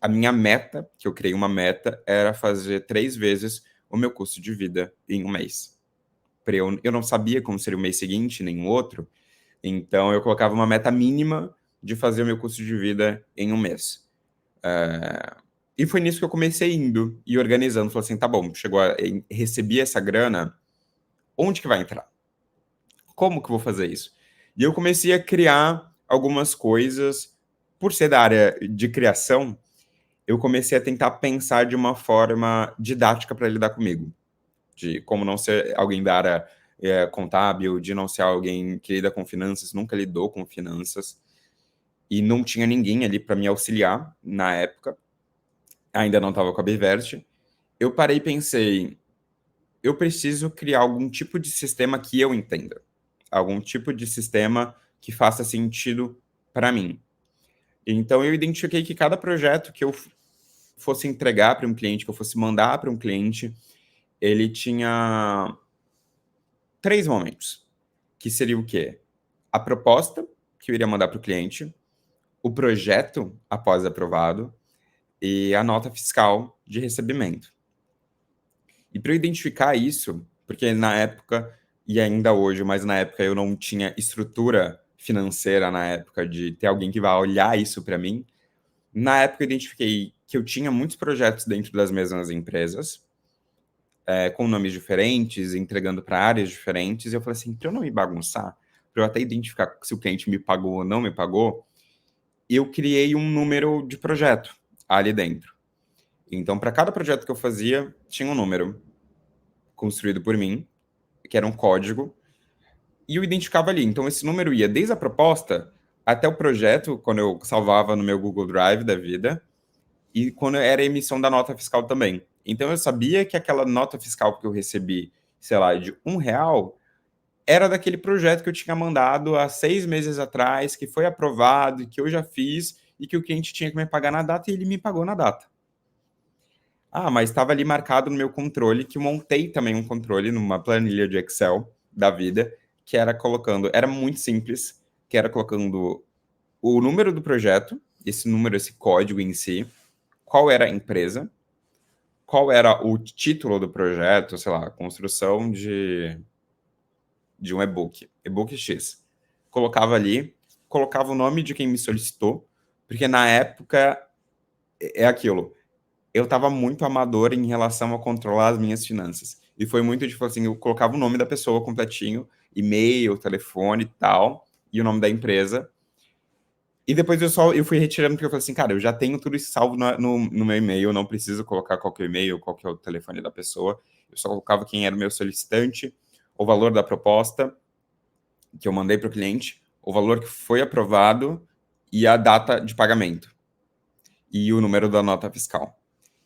a minha meta, que eu criei uma meta, era fazer 3 vezes o meu custo de vida em um mês. Eu não sabia como seria o mês seguinte, nem o outro, então eu colocava uma meta mínima de fazer o meu custo de vida em um mês. E foi nisso que eu comecei indo e organizando. Falei assim, tá bom, recebi essa grana, onde que vai entrar? Como que eu vou fazer isso? E eu comecei a criar algumas coisas. Por ser da área de criação, eu comecei a tentar pensar de uma forma didática para lidar comigo. De como não ser alguém da área contábil, de não ser alguém que lida com finanças, nunca lidou com finanças. E não tinha ninguém ali para me auxiliar na época. Ainda não estava com a Bivert. Eu parei e pensei, eu preciso criar algum tipo de sistema que eu entenda. Algum tipo de sistema que faça sentido para mim. Então eu identifiquei que cada projeto que eu fosse entregar para um cliente, que eu fosse mandar para um cliente, ele tinha 3 momentos, que seria o quê? A proposta que eu iria mandar para o cliente, o projeto após aprovado e a nota fiscal de recebimento. E para eu identificar isso, porque na época, e ainda hoje, mas na época eu não tinha estrutura financeira na época de ter alguém que vai olhar isso para mim, na época eu identifiquei que eu tinha muitos projetos dentro das mesmas empresas, com nomes diferentes, entregando para áreas diferentes, e eu falei assim, para eu não me bagunçar, para eu até identificar se o cliente me pagou ou não me pagou, eu criei um número de projeto ali dentro. Então, para cada projeto que eu fazia, tinha um número construído por mim, que era um código, e eu identificava ali. Então, esse número ia desde a proposta até o projeto, quando eu salvava no meu Google Drive da vida, e quando era a emissão da nota fiscal também. Então, eu sabia que aquela nota fiscal que eu recebi, sei lá, de R$ 1, era daquele projeto que eu tinha mandado há 6 meses atrás, que foi aprovado, que eu já fiz, e que o cliente tinha que me pagar na data, e ele me pagou na data. Ah, mas estava ali marcado no meu controle, que eu montei também um controle numa planilha de Excel da vida, que era colocando, era muito simples, que era colocando o número do projeto, esse número, esse código em si, qual era a empresa, qual era o título do projeto, sei lá, construção de um e-book X. Colocava ali, colocava o nome de quem me solicitou, porque na época é aquilo, eu estava muito amador em relação a controlar as minhas finanças. E foi muito tipo assim, eu colocava o nome da pessoa completinho, e-mail, telefone e tal, e o nome da empresa. E depois eu fui retirando, porque eu falei assim, cara, eu já tenho tudo isso salvo no meu e-mail, eu não preciso colocar qual que é o e-mail, qual que é o telefone da pessoa. Eu só colocava quem era o meu solicitante, o valor da proposta que eu mandei para o cliente, o valor que foi aprovado e a data de pagamento. E o número da nota fiscal.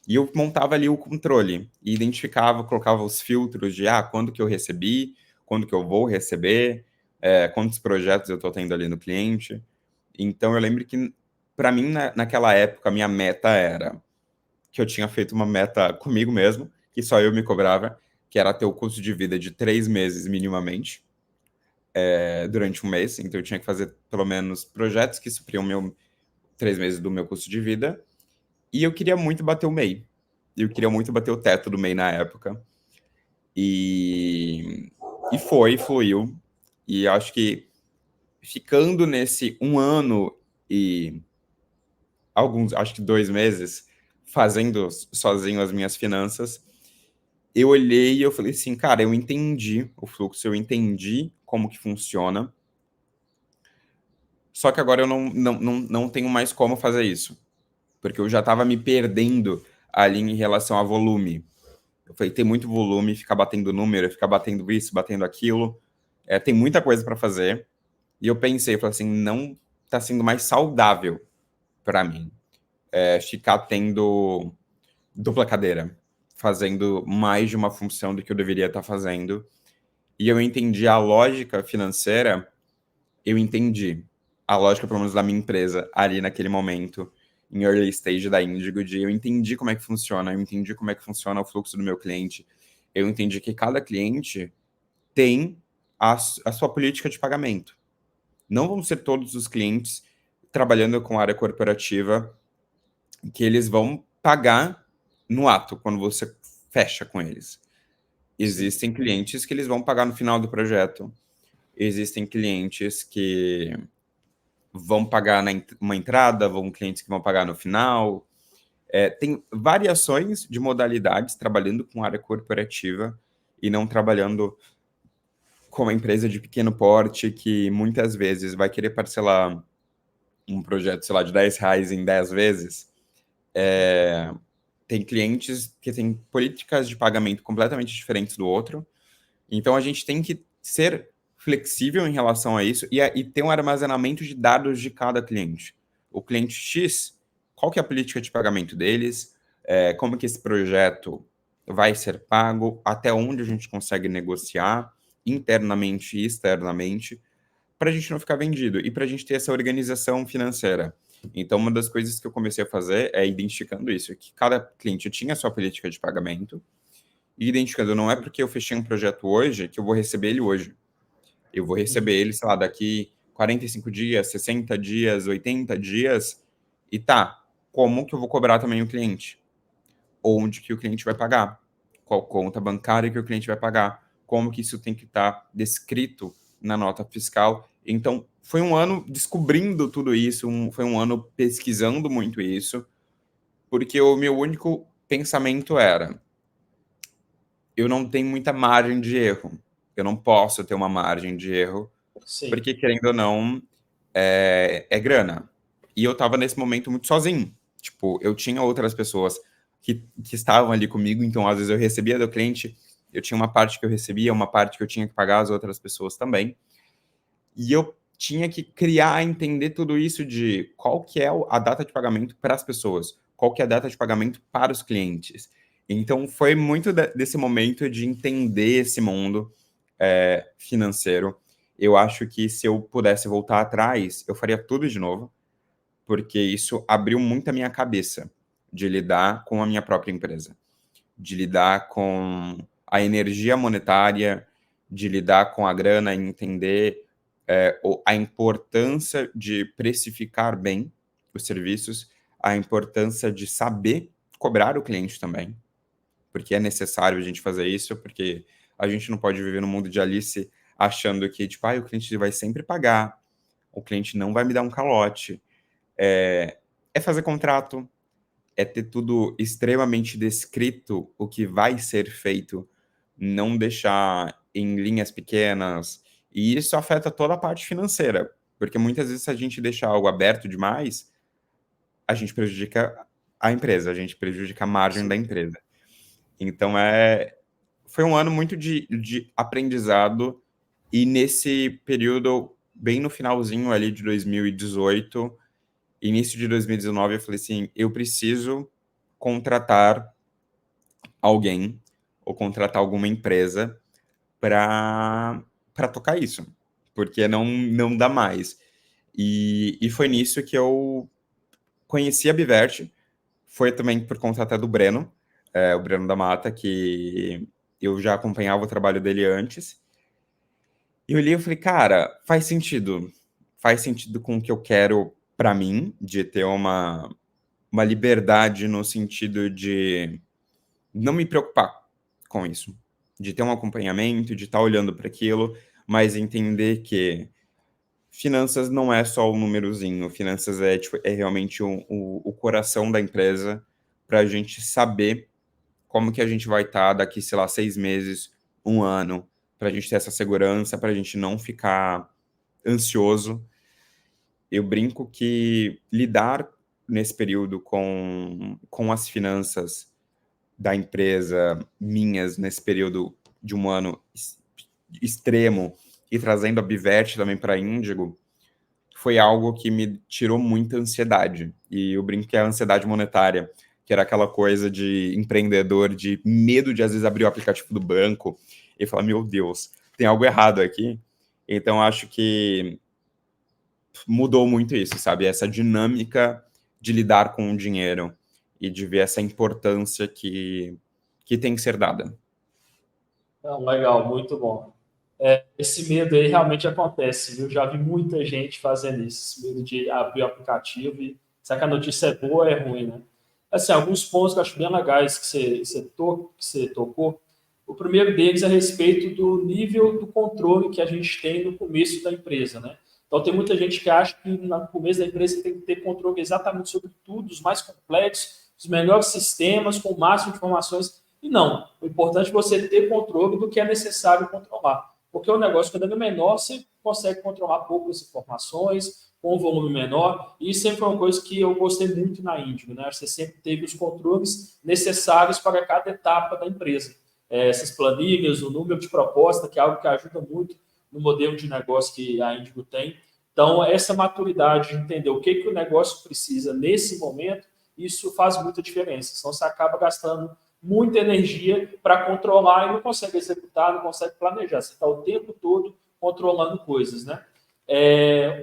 E eu montava ali o controle e identificava, colocava os filtros de quando que eu recebi, quando que eu vou receber, quantos projetos eu estou tendo ali no cliente. Então eu lembro que, para mim, naquela época, a minha meta era que eu tinha feito uma meta comigo mesmo, que só eu me cobrava, que era ter o custo de vida de 3 meses minimamente, durante um mês. Então eu tinha que fazer pelo menos projetos que supriam 3 meses do meu custo de vida. E eu queria muito bater o MEI. Eu queria muito bater o teto do MEI na época. E fluiu. E acho que ficando nesse 1 ano e acho que 2 meses, fazendo sozinho as minhas finanças, eu olhei e eu falei assim, cara, eu entendi o fluxo, eu entendi como que funciona, só que agora eu não tenho mais como fazer isso, porque eu já estava me perdendo ali em relação a volume. Eu falei, tem muito volume, ficar batendo número, ficar batendo isso, batendo aquilo. Tem muita coisa para fazer. E eu pensei, falei assim, não está sendo mais saudável para mim ficar tendo dupla cadeira, fazendo mais de uma função do que eu deveria estar fazendo. E eu entendi a lógica financeira, eu entendi a lógica, pelo menos, da minha empresa ali naquele momento. em early stage da Índigo, eu entendi como é que funciona, eu entendi como é que funciona o fluxo do meu cliente, eu entendi que cada cliente tem a sua política de pagamento. Não vão ser todos os clientes trabalhando com área corporativa que eles vão pagar no ato, quando você fecha com eles. Sim, Existem clientes que eles vão pagar no final do projeto. Existem clientes que vão pagar uma entrada, clientes que vão pagar no final. Tem variações de modalidades trabalhando com área corporativa e não trabalhando com uma empresa de pequeno porte que muitas vezes vai querer parcelar um projeto, sei lá, de R$ 10 em 10 vezes. Tem clientes que têm políticas de pagamento completamente diferentes do outro. Então, a gente tem que ser flexível em relação a isso e ter um armazenamento de dados de cada cliente. O cliente X, qual que é a política de pagamento deles? Como que esse projeto vai ser pago? Até onde a gente consegue negociar internamente e externamente para a gente não ficar vendido e para a gente ter essa organização financeira. Então, uma das coisas que eu comecei a fazer é identificando isso, que cada cliente tinha a sua política de pagamento e identificando, não é porque eu fechei um projeto hoje que eu vou receber ele hoje. Eu vou receber ele, sei lá, daqui 45 dias, 60 dias, 80 dias, e tá, como que eu vou cobrar também o cliente? Onde que o cliente vai pagar? Qual conta bancária que o cliente vai pagar? Como que isso tem que estar descrito na nota fiscal? Então, foi um ano descobrindo tudo isso, foi um ano pesquisando muito isso, porque o meu único pensamento era: eu não tenho muita margem de erro. Eu não posso ter uma margem de erro, sim, porque, querendo ou não, é grana. E eu tava nesse momento muito sozinho. Tipo, eu tinha outras pessoas que estavam ali comigo, então às vezes eu recebia do cliente, eu tinha uma parte que eu recebia, uma parte que eu tinha que pagar as outras pessoas também. E eu tinha que criar, entender tudo isso de qual que é a data de pagamento para as pessoas, qual que é a data de pagamento para os clientes. Então, foi muito desse momento de entender esse mundo financeiro. Eu acho que se eu pudesse voltar atrás, eu faria tudo de novo, porque isso abriu muito a minha cabeça de lidar com a minha própria empresa, de lidar com a energia monetária, de lidar com a grana e entender a importância de precificar bem os serviços, a importância de saber cobrar o cliente também, porque é necessário a gente fazer isso, porque a gente não pode viver no mundo de Alice achando que, tipo, o cliente vai sempre pagar, o cliente não vai me dar um calote. É fazer contrato, é ter tudo extremamente descrito o que vai ser feito, não deixar em linhas pequenas, e isso afeta toda a parte financeira, porque muitas vezes se a gente deixar algo aberto demais, a gente prejudica a empresa, a gente prejudica a margem da sim. empresa. Então, foi um ano muito de aprendizado, e nesse período, bem no finalzinho ali de 2018, início de 2019, eu falei assim, eu preciso contratar alguém ou contratar alguma empresa para tocar isso, porque não dá mais. E foi nisso que eu conheci a Bivert, foi também por conta até do Breno, o Breno da Mata, que eu já acompanhava o trabalho dele antes. E eu li e falei, cara, faz sentido com o que eu quero para mim, de ter uma liberdade no sentido de não me preocupar com isso, de ter um acompanhamento, de estar olhando para aquilo, mas entender que finanças não é só o númerozinho, finanças tipo, é realmente o coração da empresa, para a gente saber como que a gente vai estar daqui, sei lá, 6 meses, um ano, para a gente ter essa segurança, para a gente não ficar ansioso. Eu brinco que lidar nesse período com as finanças da empresa, minhas, nesse período de um ano extremo, e trazendo a Bivert também para Índigo, foi algo que me tirou muita ansiedade. E eu brinco que é a ansiedade monetária, que era aquela coisa de empreendedor, de medo de às vezes abrir o aplicativo do banco e falar, meu Deus, tem algo errado aqui. Então acho que mudou muito isso, sabe? Essa dinâmica de lidar com o dinheiro e de ver essa importância que tem que ser dada. Não, legal, muito bom. Esse medo aí realmente acontece, viu? Já vi muita gente fazendo isso, esse medo de abrir o aplicativo e será que a notícia é boa ou é ruim, né? Assim, alguns pontos que eu acho bem legais que você tocou. O primeiro deles é a respeito do nível do controle que a gente tem no começo da empresa, né? Então, tem muita gente que acha que no começo da empresa tem que ter controle exatamente sobre tudo, os mais complexos, os melhores sistemas, com o máximo de informações. E não, o importante é você ter controle do que é necessário controlar. Porque o negócio, quando é menor, você consegue controlar poucas informações, com um volume menor, e isso sempre foi uma coisa que eu gostei muito na Índigo, né? Você sempre teve os controles necessários para cada etapa da empresa. Essas planilhas, o número de proposta, que é algo que ajuda muito no modelo de negócio que a Índigo tem. Então, essa maturidade de entender o que o negócio precisa nesse momento, isso faz muita diferença. Senão você acaba gastando muita energia para controlar e não consegue executar, não consegue planejar. Você está o tempo todo controlando coisas, né?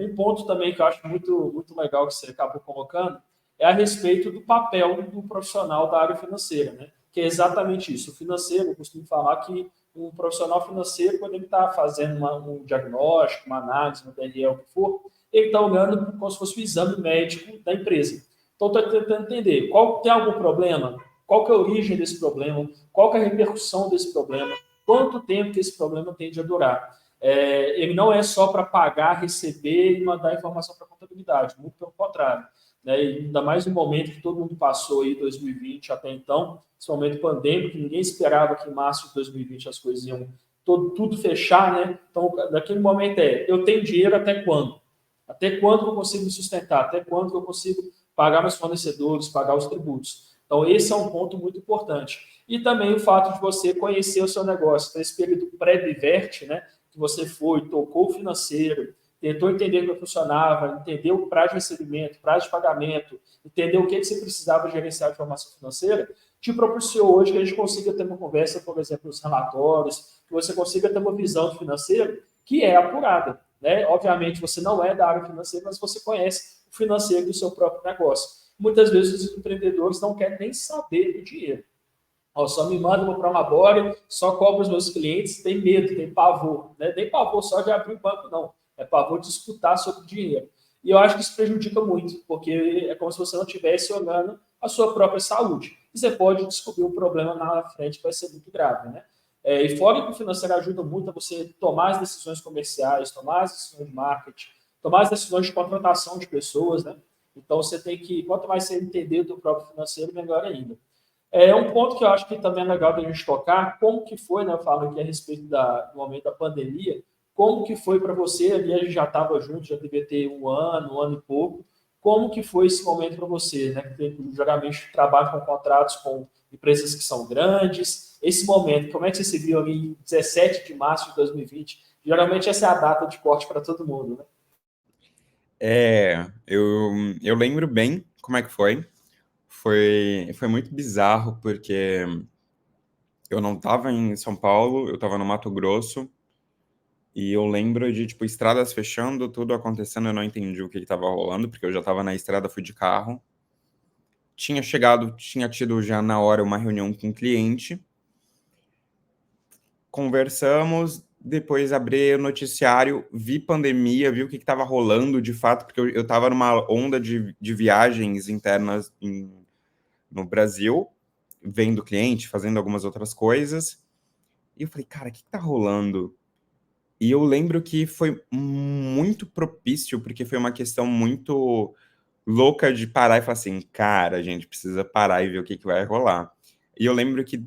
Um ponto também que eu acho muito legal que você acabou colocando é a respeito do papel do profissional da área financeira, né? Que é exatamente isso. O financeiro, eu costumo falar que um profissional financeiro, quando ele está fazendo um diagnóstico, uma análise, uma DRE, o que for, ele está olhando como se fosse o exame médico da empresa. Então, estou tentando entender tem algum problema, qual que é a origem desse problema, qual que é a repercussão desse problema, quanto tempo que esse problema tende a durar. Ele não é só para pagar, receber e mandar informação para a contabilidade, muito pelo contrário. Né? E ainda mais no momento que todo mundo passou aí, 2020 até então, esse momento pandêmico, ninguém esperava que em março de 2020 as coisas iam tudo fechar, né? Então, naquele momento eu tenho dinheiro até quando? Até quando eu consigo me sustentar? Até quando eu consigo pagar meus fornecedores, pagar os tributos? Então, esse é um ponto muito importante. E também o fato de você conhecer o seu negócio. Então, esse período pré-diverte, né? Que você foi, tocou o financeiro, tentou entender como funcionava, entendeu o prazo de recebimento, prazo de pagamento, entendeu o que você precisava gerenciar de informação financeira, te propiciou hoje que a gente consiga ter uma conversa, por exemplo, nos relatórios, que você consiga ter uma visão financeira que é apurada. Né? Obviamente, você não é da área financeira, mas você conhece o financeiro do seu próprio negócio. Muitas vezes os empreendedores não querem nem saber do dinheiro. Só me manda para uma bora, só cobra os meus clientes, tem medo, tem pavor. Né? Nem pavor só de abrir o banco, não. É pavor de disputar sobre o dinheiro. E eu acho que isso prejudica muito, porque é como se você não estivesse olhando a sua própria saúde. E você pode descobrir um problema na frente que vai ser muito grave. Né? E fora que o financeiro ajuda muito a você tomar as decisões comerciais, tomar as decisões de marketing, tomar as decisões de contratação de pessoas. Né? Então você tem que, quanto mais você entender do próprio financeiro, melhor ainda. Um ponto que eu acho que também é legal da gente tocar, como que foi, né, eu falo aqui a respeito do momento da pandemia, como que foi para você, ali a gente já estava junto, já devia ter um ano e pouco, como que foi esse momento para você, né, que geralmente trabalha com contratos com empresas que são grandes, esse momento, como é que você se viu ali em 17 de março de 2020? Geralmente essa é a data de corte para todo mundo, né? Eu lembro bem como é que foi. Foi muito bizarro, porque eu não estava em São Paulo, eu estava no Mato Grosso, e eu lembro de, tipo, estradas fechando, tudo acontecendo, eu não entendi o que estava rolando, porque eu já estava na estrada, fui de carro. Tinha tido já na hora uma reunião com o cliente, conversamos, depois abri o noticiário, vi pandemia, vi o que estava rolando de fato, porque eu estava numa onda de viagens internas no Brasil, vendo cliente, fazendo algumas outras coisas. E eu falei, cara, o que tá rolando? E eu lembro que foi muito propício, porque foi uma questão muito louca de parar e falar assim, cara, a gente precisa parar e ver o que vai rolar. E eu lembro que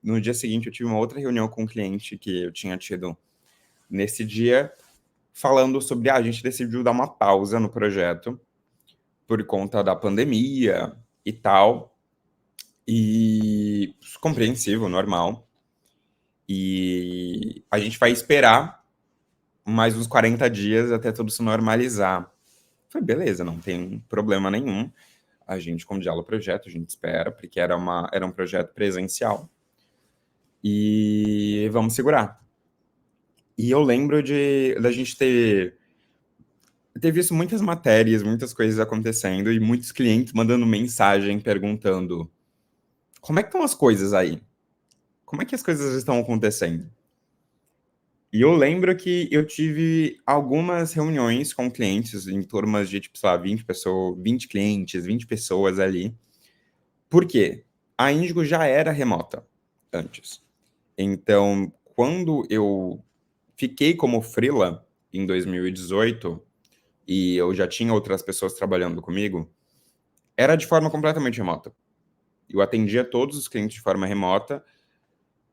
no dia seguinte eu tive uma outra reunião com um cliente que eu tinha tido nesse dia, falando sobre, a gente decidiu dar uma pausa no projeto por conta da pandemia e tal. E compreensível, normal. E a gente vai esperar mais uns 40 dias até tudo se normalizar. Foi beleza, não tem problema nenhum. A gente congela o projeto, a gente espera, porque era um projeto presencial. E vamos segurar. E eu lembro da gente ter ter visto muitas matérias, muitas coisas acontecendo e muitos clientes mandando mensagem perguntando como é que estão as coisas aí? Como é que as coisas estão acontecendo? E eu lembro que eu tive algumas reuniões com clientes em turmas de, tipo, sei lá, 20 pessoas, 20 clientes, 20 pessoas ali. Por quê? A Índigo já era remota antes. Então, quando eu fiquei como freela em 2018 e eu já tinha outras pessoas trabalhando comigo, era de forma completamente remota. Eu atendia todos os clientes de forma remota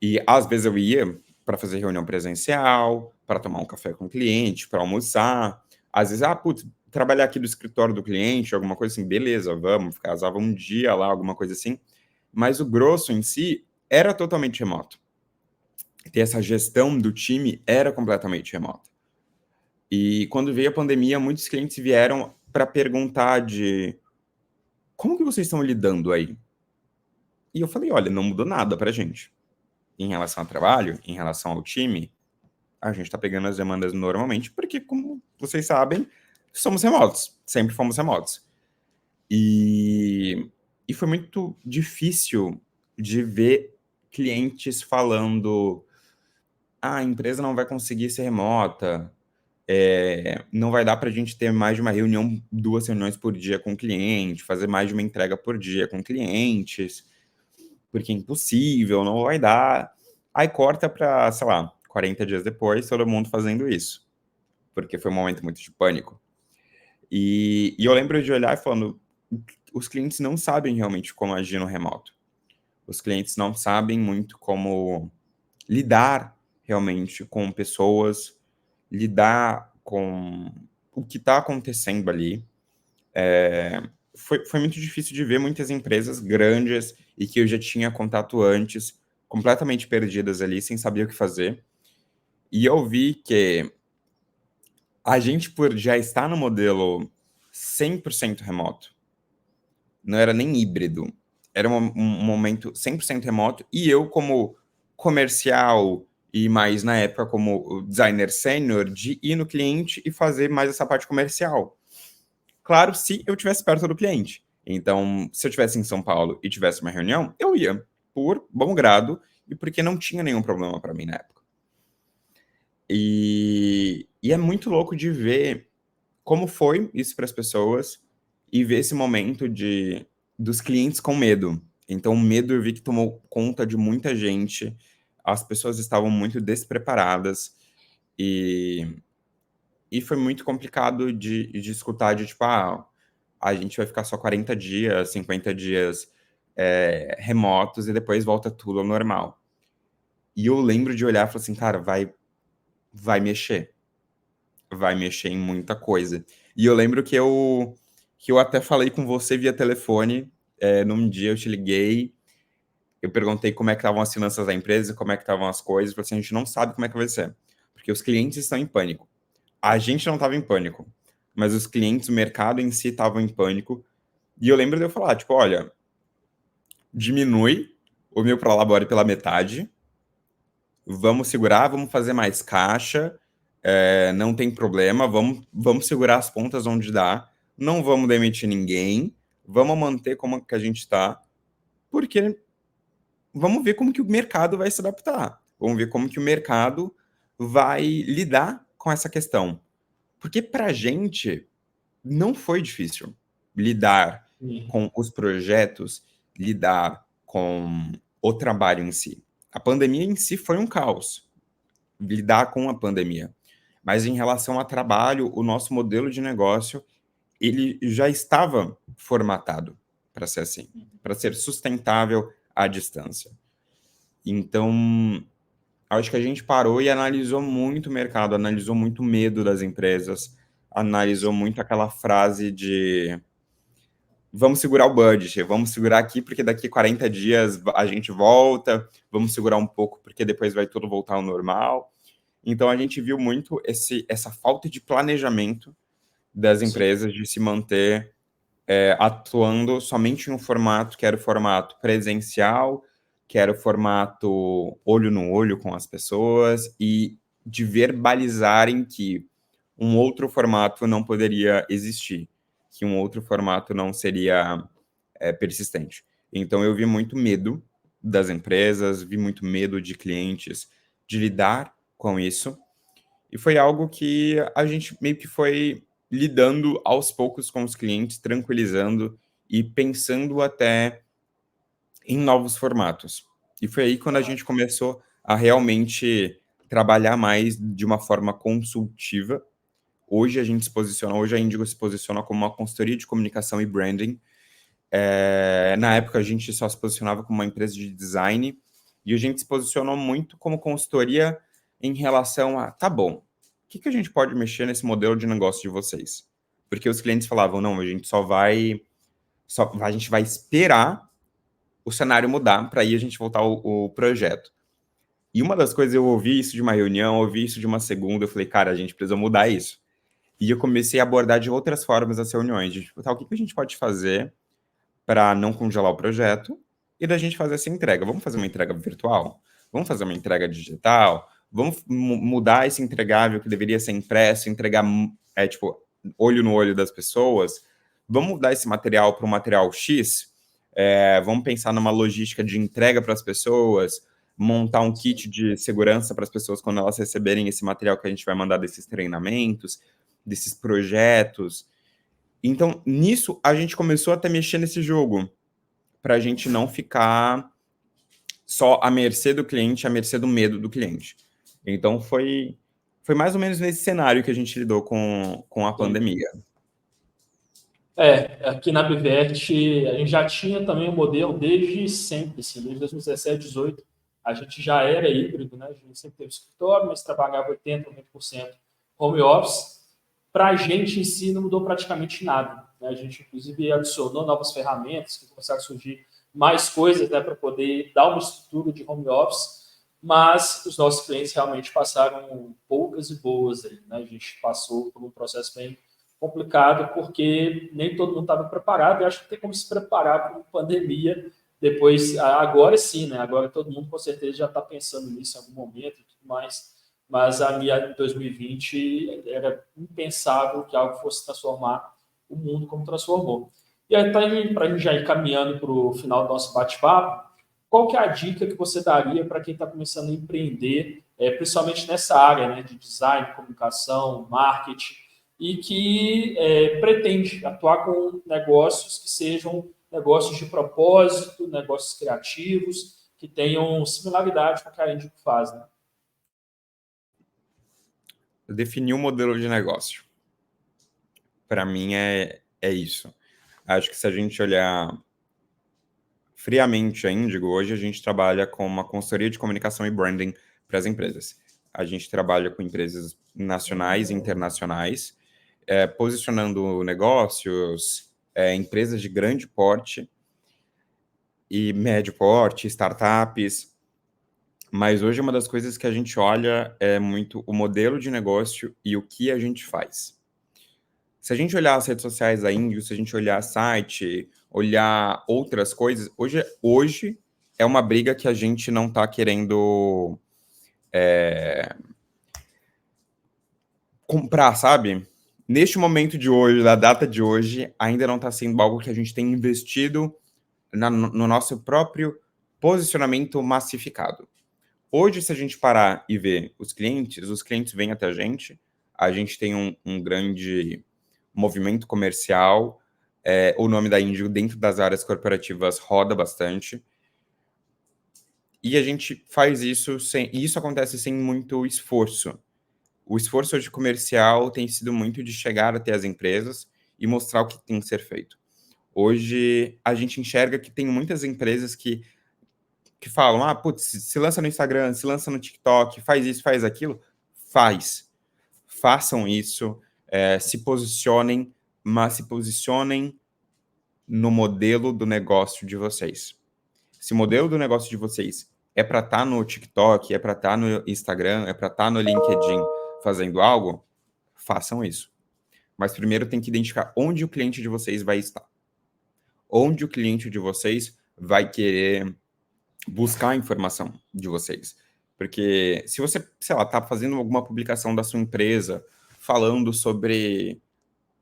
e às vezes eu ia para fazer reunião presencial, para tomar um café com o cliente, para almoçar. Às vezes, putz, trabalhar aqui do escritório do cliente, alguma coisa assim, beleza, vamos, casava um dia lá, alguma coisa assim. Mas o grosso em si era totalmente remoto. Ter essa gestão do time era completamente remota. E quando veio a pandemia, muitos clientes vieram para perguntar de como que vocês estão lidando aí? E eu falei, olha, não mudou nada para gente. Em relação ao trabalho, em relação ao time, a gente está pegando as demandas normalmente, porque, como vocês sabem, somos remotos, sempre fomos remotos. E foi muito difícil de ver clientes falando: a empresa não vai conseguir ser remota, não vai dar para a gente ter mais de uma reunião, 2 reuniões por dia com o cliente, fazer mais de uma entrega por dia com clientes, porque é impossível, não vai dar. Aí corta para, sei lá, 40 dias depois, todo mundo fazendo isso, porque foi um momento muito de pânico. E eu lembro de olhar e falando, os clientes não sabem realmente como agir no remoto. Os clientes não sabem muito como lidar realmente com pessoas, lidar com o que está acontecendo ali. Foi muito difícil de ver muitas empresas grandes e que eu já tinha contato antes, completamente perdidas ali, sem saber o que fazer. E eu vi que a gente, por já estar no modelo 100% remoto, não era nem híbrido, era um momento 100% remoto, e eu, como comercial e mais na época como designer sênior, de ir no cliente e fazer mais essa parte comercial. Claro, se eu estivesse perto do cliente. Então, se eu estivesse em São Paulo e tivesse uma reunião, eu ia por bom grado e porque não tinha nenhum problema para mim na época. E é muito louco de ver como foi isso para as pessoas e ver esse momento dos clientes com medo. Então, o medo eu vi que tomou conta de muita gente, as pessoas estavam muito despreparadas e, e foi muito complicado de escutar de tipo, a gente vai ficar só 40 dias, 50 dias remotos e depois volta tudo ao normal. E eu lembro de olhar e falar assim, cara, vai mexer. Vai mexer em muita coisa. E eu lembro que eu até falei com você via telefone, num dia eu te liguei, eu perguntei como é que estavam as finanças da empresa, como é que estavam as coisas, eu falei assim, a gente não sabe como é que vai ser, porque os clientes estão em pânico. A gente não estava em pânico, mas os clientes, o mercado em si estavam em pânico. E eu lembro de eu falar, tipo, olha, diminui o meu prolabore pela metade, vamos segurar, vamos fazer mais caixa, não tem problema, vamos segurar as pontas onde dá, não vamos demitir ninguém, vamos manter como que a gente está, porque vamos ver como que o mercado vai se adaptar, vamos ver como que o mercado vai lidar com essa questão. Porque para a gente não foi difícil lidar com os projetos, lidar com o trabalho em si. A pandemia em si foi um caos, lidar com a pandemia. Mas em relação a trabalho, o nosso modelo de negócio, ele já estava formatado para ser assim, para ser sustentável à distância. Então, acho que a gente parou e analisou muito o mercado, analisou muito o medo das empresas, analisou muito aquela frase de vamos segurar o budget, vamos segurar aqui porque daqui 40 dias a gente volta, vamos segurar um pouco porque depois vai tudo voltar ao normal. Então a gente viu muito essa falta de planejamento das Sim. empresas de se manter atuando somente em um formato que era o formato presencial, que era o formato olho no olho com as pessoas e de verbalizarem que um outro formato não poderia existir, que um outro formato não seria persistente. Então, eu vi muito medo das empresas, vi muito medo de clientes de lidar com isso, e foi algo que a gente meio que foi lidando aos poucos com os clientes, tranquilizando e pensando até em novos formatos. E foi aí quando a gente começou a realmente trabalhar mais de uma forma consultiva. Hoje a Indigo se posiciona como uma consultoria de comunicação e branding. Na época a gente só se posicionava como uma empresa de design e a gente se posicionou muito como consultoria em relação a, tá bom, o que a gente pode mexer nesse modelo de negócio de vocês? Porque os clientes falavam, não, a gente a gente vai esperar o cenário mudar para aí a gente voltar o projeto. E uma das coisas, eu ouvi isso de uma reunião, ouvi isso de uma segunda, eu falei, cara, a gente precisa mudar isso. E eu comecei a abordar de outras formas as reuniões, de tipo, tá, o que a gente pode fazer para não congelar o projeto e da gente fazer essa entrega? Vamos fazer uma entrega virtual? Vamos fazer uma entrega digital? Vamos mudar esse entregável que deveria ser impresso, entregar, tipo, olho no olho das pessoas? Vamos mudar esse material para um material X? Vamos pensar numa logística de entrega para as pessoas, montar um kit de segurança para as pessoas quando elas receberem esse material que a gente vai mandar desses treinamentos, desses projetos. Então, nisso, a gente começou até mexer nesse jogo, para a gente não ficar só à mercê do cliente, à mercê do medo do cliente. Então, foi mais ou menos nesse cenário que a gente lidou com a Sim. pandemia. Aqui na Bivert, a gente já tinha também o modelo desde sempre, assim, desde 2017, 2018, a gente já era híbrido, né? A gente sempre teve escritório, mas trabalhava 80%, 90% home office. Para a gente em si não mudou praticamente nada, né? A gente, inclusive, adicionou novas ferramentas que começaram a surgir mais coisas, né, para poder dar uma estrutura de home office, mas os nossos clientes realmente passaram poucas e boas aí, né? A gente passou por um processo bem complicado, porque nem todo mundo estava preparado. Eu acho que tem como se preparar para uma pandemia depois, agora sim, né? Agora todo mundo com certeza já está pensando nisso em algum momento e tudo mais. Mas a minha 2020 era impensável que algo fosse transformar o mundo como transformou. E aí, para a gente já ir caminhando para o final do nosso bate-papo, qual que é a dica que você daria para quem está começando a empreender, principalmente nessa área, né, de design, comunicação, marketing, e que pretende atuar com negócios que sejam negócios de propósito, negócios criativos, que tenham similaridade com o que a Indigo faz, né? Definir um modelo de negócio. Para mim é isso. Acho que se a gente olhar friamente a Indigo, hoje a gente trabalha com uma consultoria de comunicação e branding para as empresas. A gente trabalha com empresas nacionais e internacionais, posicionando negócios, empresas de grande porte e médio porte, startups. Mas hoje uma das coisas que a gente olha é muito o modelo de negócio e o que a gente faz. Se a gente olhar as redes sociais da Índio, se a gente olhar site, olhar outras coisas, hoje é uma briga que a gente não está querendo comprar, sabe? Neste momento de hoje, da data de hoje, ainda não está sendo algo que a gente tem investido no nosso próprio posicionamento massificado. Hoje, se a gente parar e ver os clientes vêm até a gente tem um grande movimento comercial, o nome da Índigo dentro das áreas corporativas roda bastante, e a gente faz isso e isso acontece sem muito esforço. O esforço hoje comercial tem sido muito de chegar até as empresas e mostrar o que tem que ser feito. Hoje, a gente enxerga que tem muitas empresas que falam, putz, se lança no Instagram, se lança no TikTok, faz isso, faz aquilo. Façam isso, se posicionem, mas se posicionem no modelo do negócio de vocês. Se o modelo do negócio de vocês é para estar no TikTok, é para estar no Instagram, é para estar no LinkedIn fazendo algo, façam isso. Mas primeiro tem que identificar onde o cliente de vocês vai estar. Onde o cliente de vocês vai querer buscar a informação de vocês. Porque se você, sei lá, está fazendo alguma publicação da sua empresa falando sobre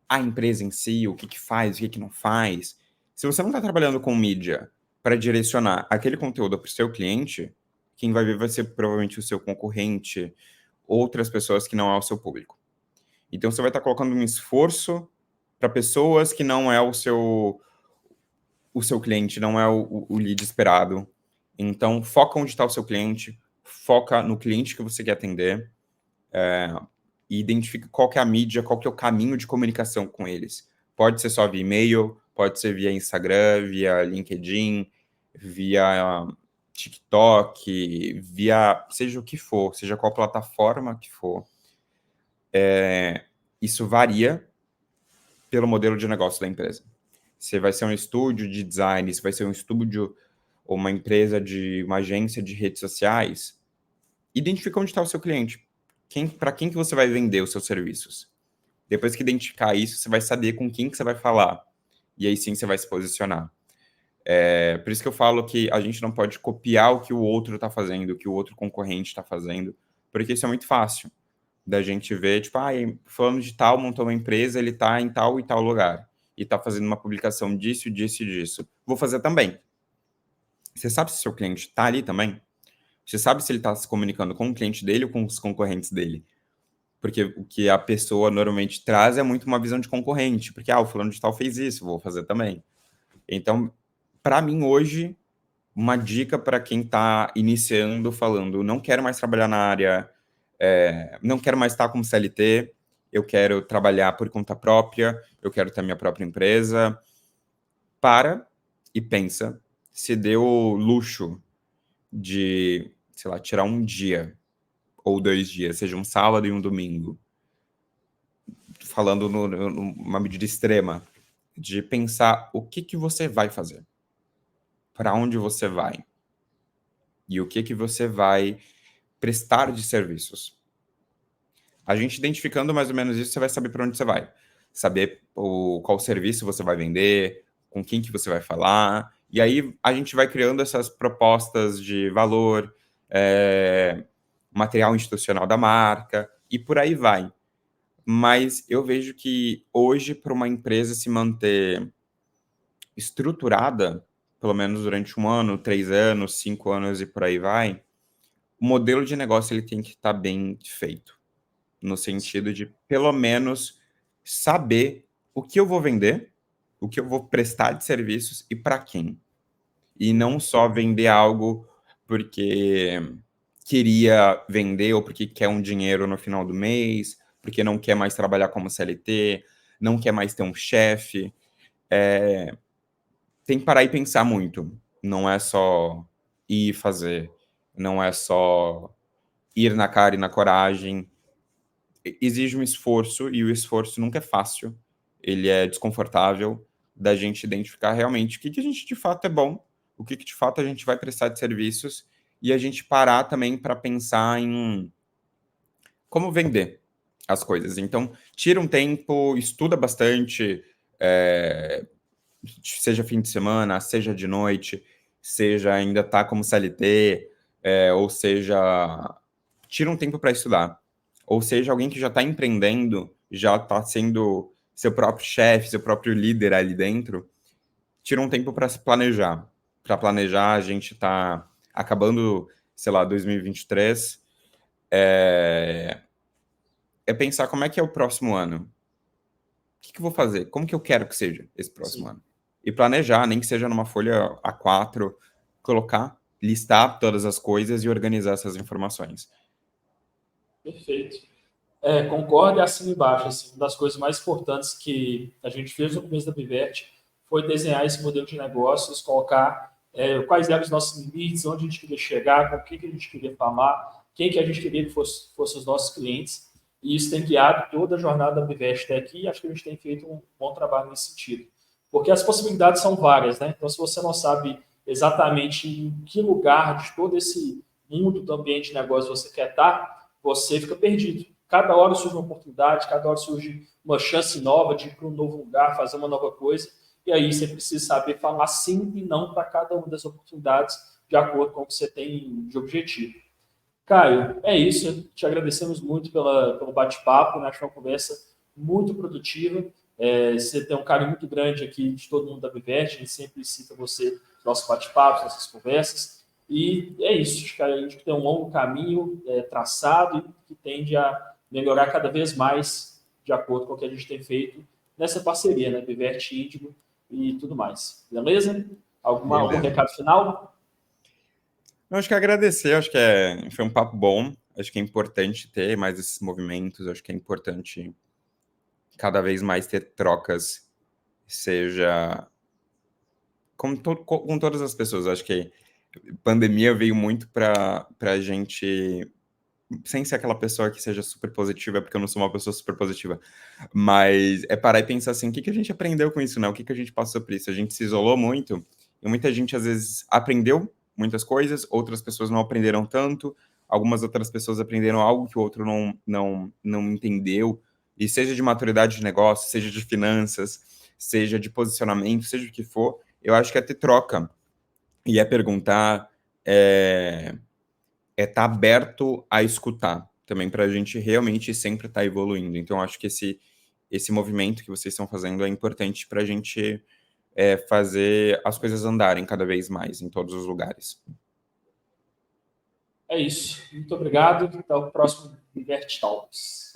a empresa em si, o que que faz, o que que não faz. Se você não está trabalhando com mídia para direcionar aquele conteúdo para o seu cliente, quem vai ver vai ser provavelmente o seu concorrente, outras pessoas que não é o seu público. Então você vai estar colocando um esforço para pessoas que não é o seu cliente, não é o lead esperado. Então foca onde está o seu cliente, foca no cliente que você quer atender, e identifica qual que é a mídia, qual que é o caminho de comunicação com eles. Pode ser só via e-mail, pode ser via Instagram, via LinkedIn, via TikTok, via seja o que for, seja qual plataforma que for. Isso varia pelo modelo de negócio da empresa. Se vai ser um estúdio de design, se vai ser um estúdio ou uma empresa de uma agência de redes sociais, identifica onde está o seu cliente. Para quem que você vai vender os seus serviços? Depois que identificar isso, você vai saber com quem que você vai falar. E aí sim você vai se posicionar. Por isso que eu falo que a gente não pode copiar o que o outro está fazendo, o que o outro concorrente está fazendo, porque isso é muito fácil da gente ver, tipo, fulano de tal montou uma empresa, ele está em tal e tal lugar, e está fazendo uma publicação disso, disso e disso. Vou fazer também. Você sabe se o seu cliente está ali também? Você sabe se ele está se comunicando com o cliente dele ou com os concorrentes dele? Porque o que a pessoa normalmente traz é muito uma visão de concorrente, porque, o fulano de tal fez isso, vou fazer também. Então, para mim, hoje, uma dica para quem está iniciando, falando, não quero mais trabalhar na área, não quero mais estar como CLT, eu quero trabalhar por conta própria, eu quero ter minha própria empresa. Para e pensa, se deu o luxo de, sei lá, tirar um dia ou 2 dias, seja um sábado e um domingo, falando numa medida extrema, de pensar o que que você vai fazer, para onde você vai e o que que você vai prestar de serviços. A gente identificando mais ou menos isso, você vai saber para onde você vai, saber qual serviço você vai vender, com quem que você vai falar, e aí a gente vai criando essas propostas de valor, material institucional da marca, e por aí vai. Mas eu vejo que hoje, para uma empresa se manter estruturada, pelo menos durante 1 ano, 3 anos, 5 anos e por aí vai, o modelo de negócio ele tem que estar bem feito, no sentido de, pelo menos, saber o que eu vou vender, o que eu vou prestar de serviços e para quem. E não só vender algo porque queria vender ou porque quer um dinheiro no final do mês, porque não quer mais trabalhar como CLT, não quer mais ter um chefe. Tem que parar e pensar muito. Não é só ir fazer, não é só ir na cara e na coragem. Exige um esforço e o esforço nunca é fácil. Ele é desconfortável da gente identificar realmente o que que a gente de fato é bom, o que que de fato a gente vai prestar de serviços e a gente parar também para pensar em como vender as coisas. Então, tira um tempo, estuda bastante, seja fim de semana, seja de noite, seja ainda tá como CLT, ou seja, tira um tempo para estudar. Ou seja, alguém que já está empreendendo, já está sendo seu próprio chefe, seu próprio líder ali dentro, tira um tempo para se planejar. Para planejar, a gente está acabando, sei lá, 2023, é pensar como é que é o próximo ano. O que que eu vou fazer? Como que eu quero que seja esse próximo Sim, ano? E planejar, nem que seja numa folha A4, colocar, listar todas as coisas e organizar essas informações. perfeito. Concordo e assino embaixo. Assim, uma das coisas mais importantes que a gente fez no começo da Pivete foi desenhar esse modelo de negócios, colocar quais eram os nossos limites, onde a gente queria chegar, com o que, que a gente queria falar, quem que a gente queria que fosse os nossos clientes. E isso tem guiado toda a jornada da Pivete até aqui e acho que a gente tem feito um bom trabalho nesse sentido. Porque as possibilidades são várias, né? Então, se você não sabe exatamente em que lugar de todo esse mundo do ambiente de negócio você quer estar, você fica perdido. Cada hora surge uma oportunidade, cada hora surge uma chance nova de ir para um novo lugar, fazer uma nova coisa. E aí você precisa saber falar sim e não para cada uma das oportunidades, de acordo com o que você tem de objetivo. Caio, é isso. Te agradecemos muito pelo bate-papo, né? Acho uma conversa muito produtiva. Você tem um carinho muito grande aqui de todo mundo da Bivest, a gente sempre cita você nos nossos bate-papos, nossas conversas. E é isso, acho que a gente tem um longo caminho traçado e que tende a melhorar cada vez mais de acordo com o que a gente tem feito nessa parceria, né? Bivest Índigo e tudo mais. Beleza? Algum Beleza. recado final? Eu acho que agradecer, acho que foi um papo bom. Acho que é importante ter mais esses movimentos, acho que é importante cada vez mais ter trocas, seja com todas as pessoas. Acho que a pandemia veio muito para a gente, sem ser aquela pessoa que seja super positiva, porque eu não sou uma pessoa super positiva, mas é parar e pensar assim, o que que a gente aprendeu com isso, né? O que que a gente passou por isso? A gente se isolou muito, e muita gente às vezes aprendeu muitas coisas, outras pessoas não aprenderam tanto, algumas outras pessoas aprenderam algo que o outro não entendeu, e seja de maturidade de negócio, seja de finanças, seja de posicionamento, seja o que for, eu acho que é ter troca, e é perguntar, estar aberto a escutar também para a gente realmente sempre estar evoluindo. Então, acho que esse movimento que vocês estão fazendo é importante para a gente fazer as coisas andarem cada vez mais em todos os lugares. É isso. Muito obrigado. Até o próximo Bivest Talks.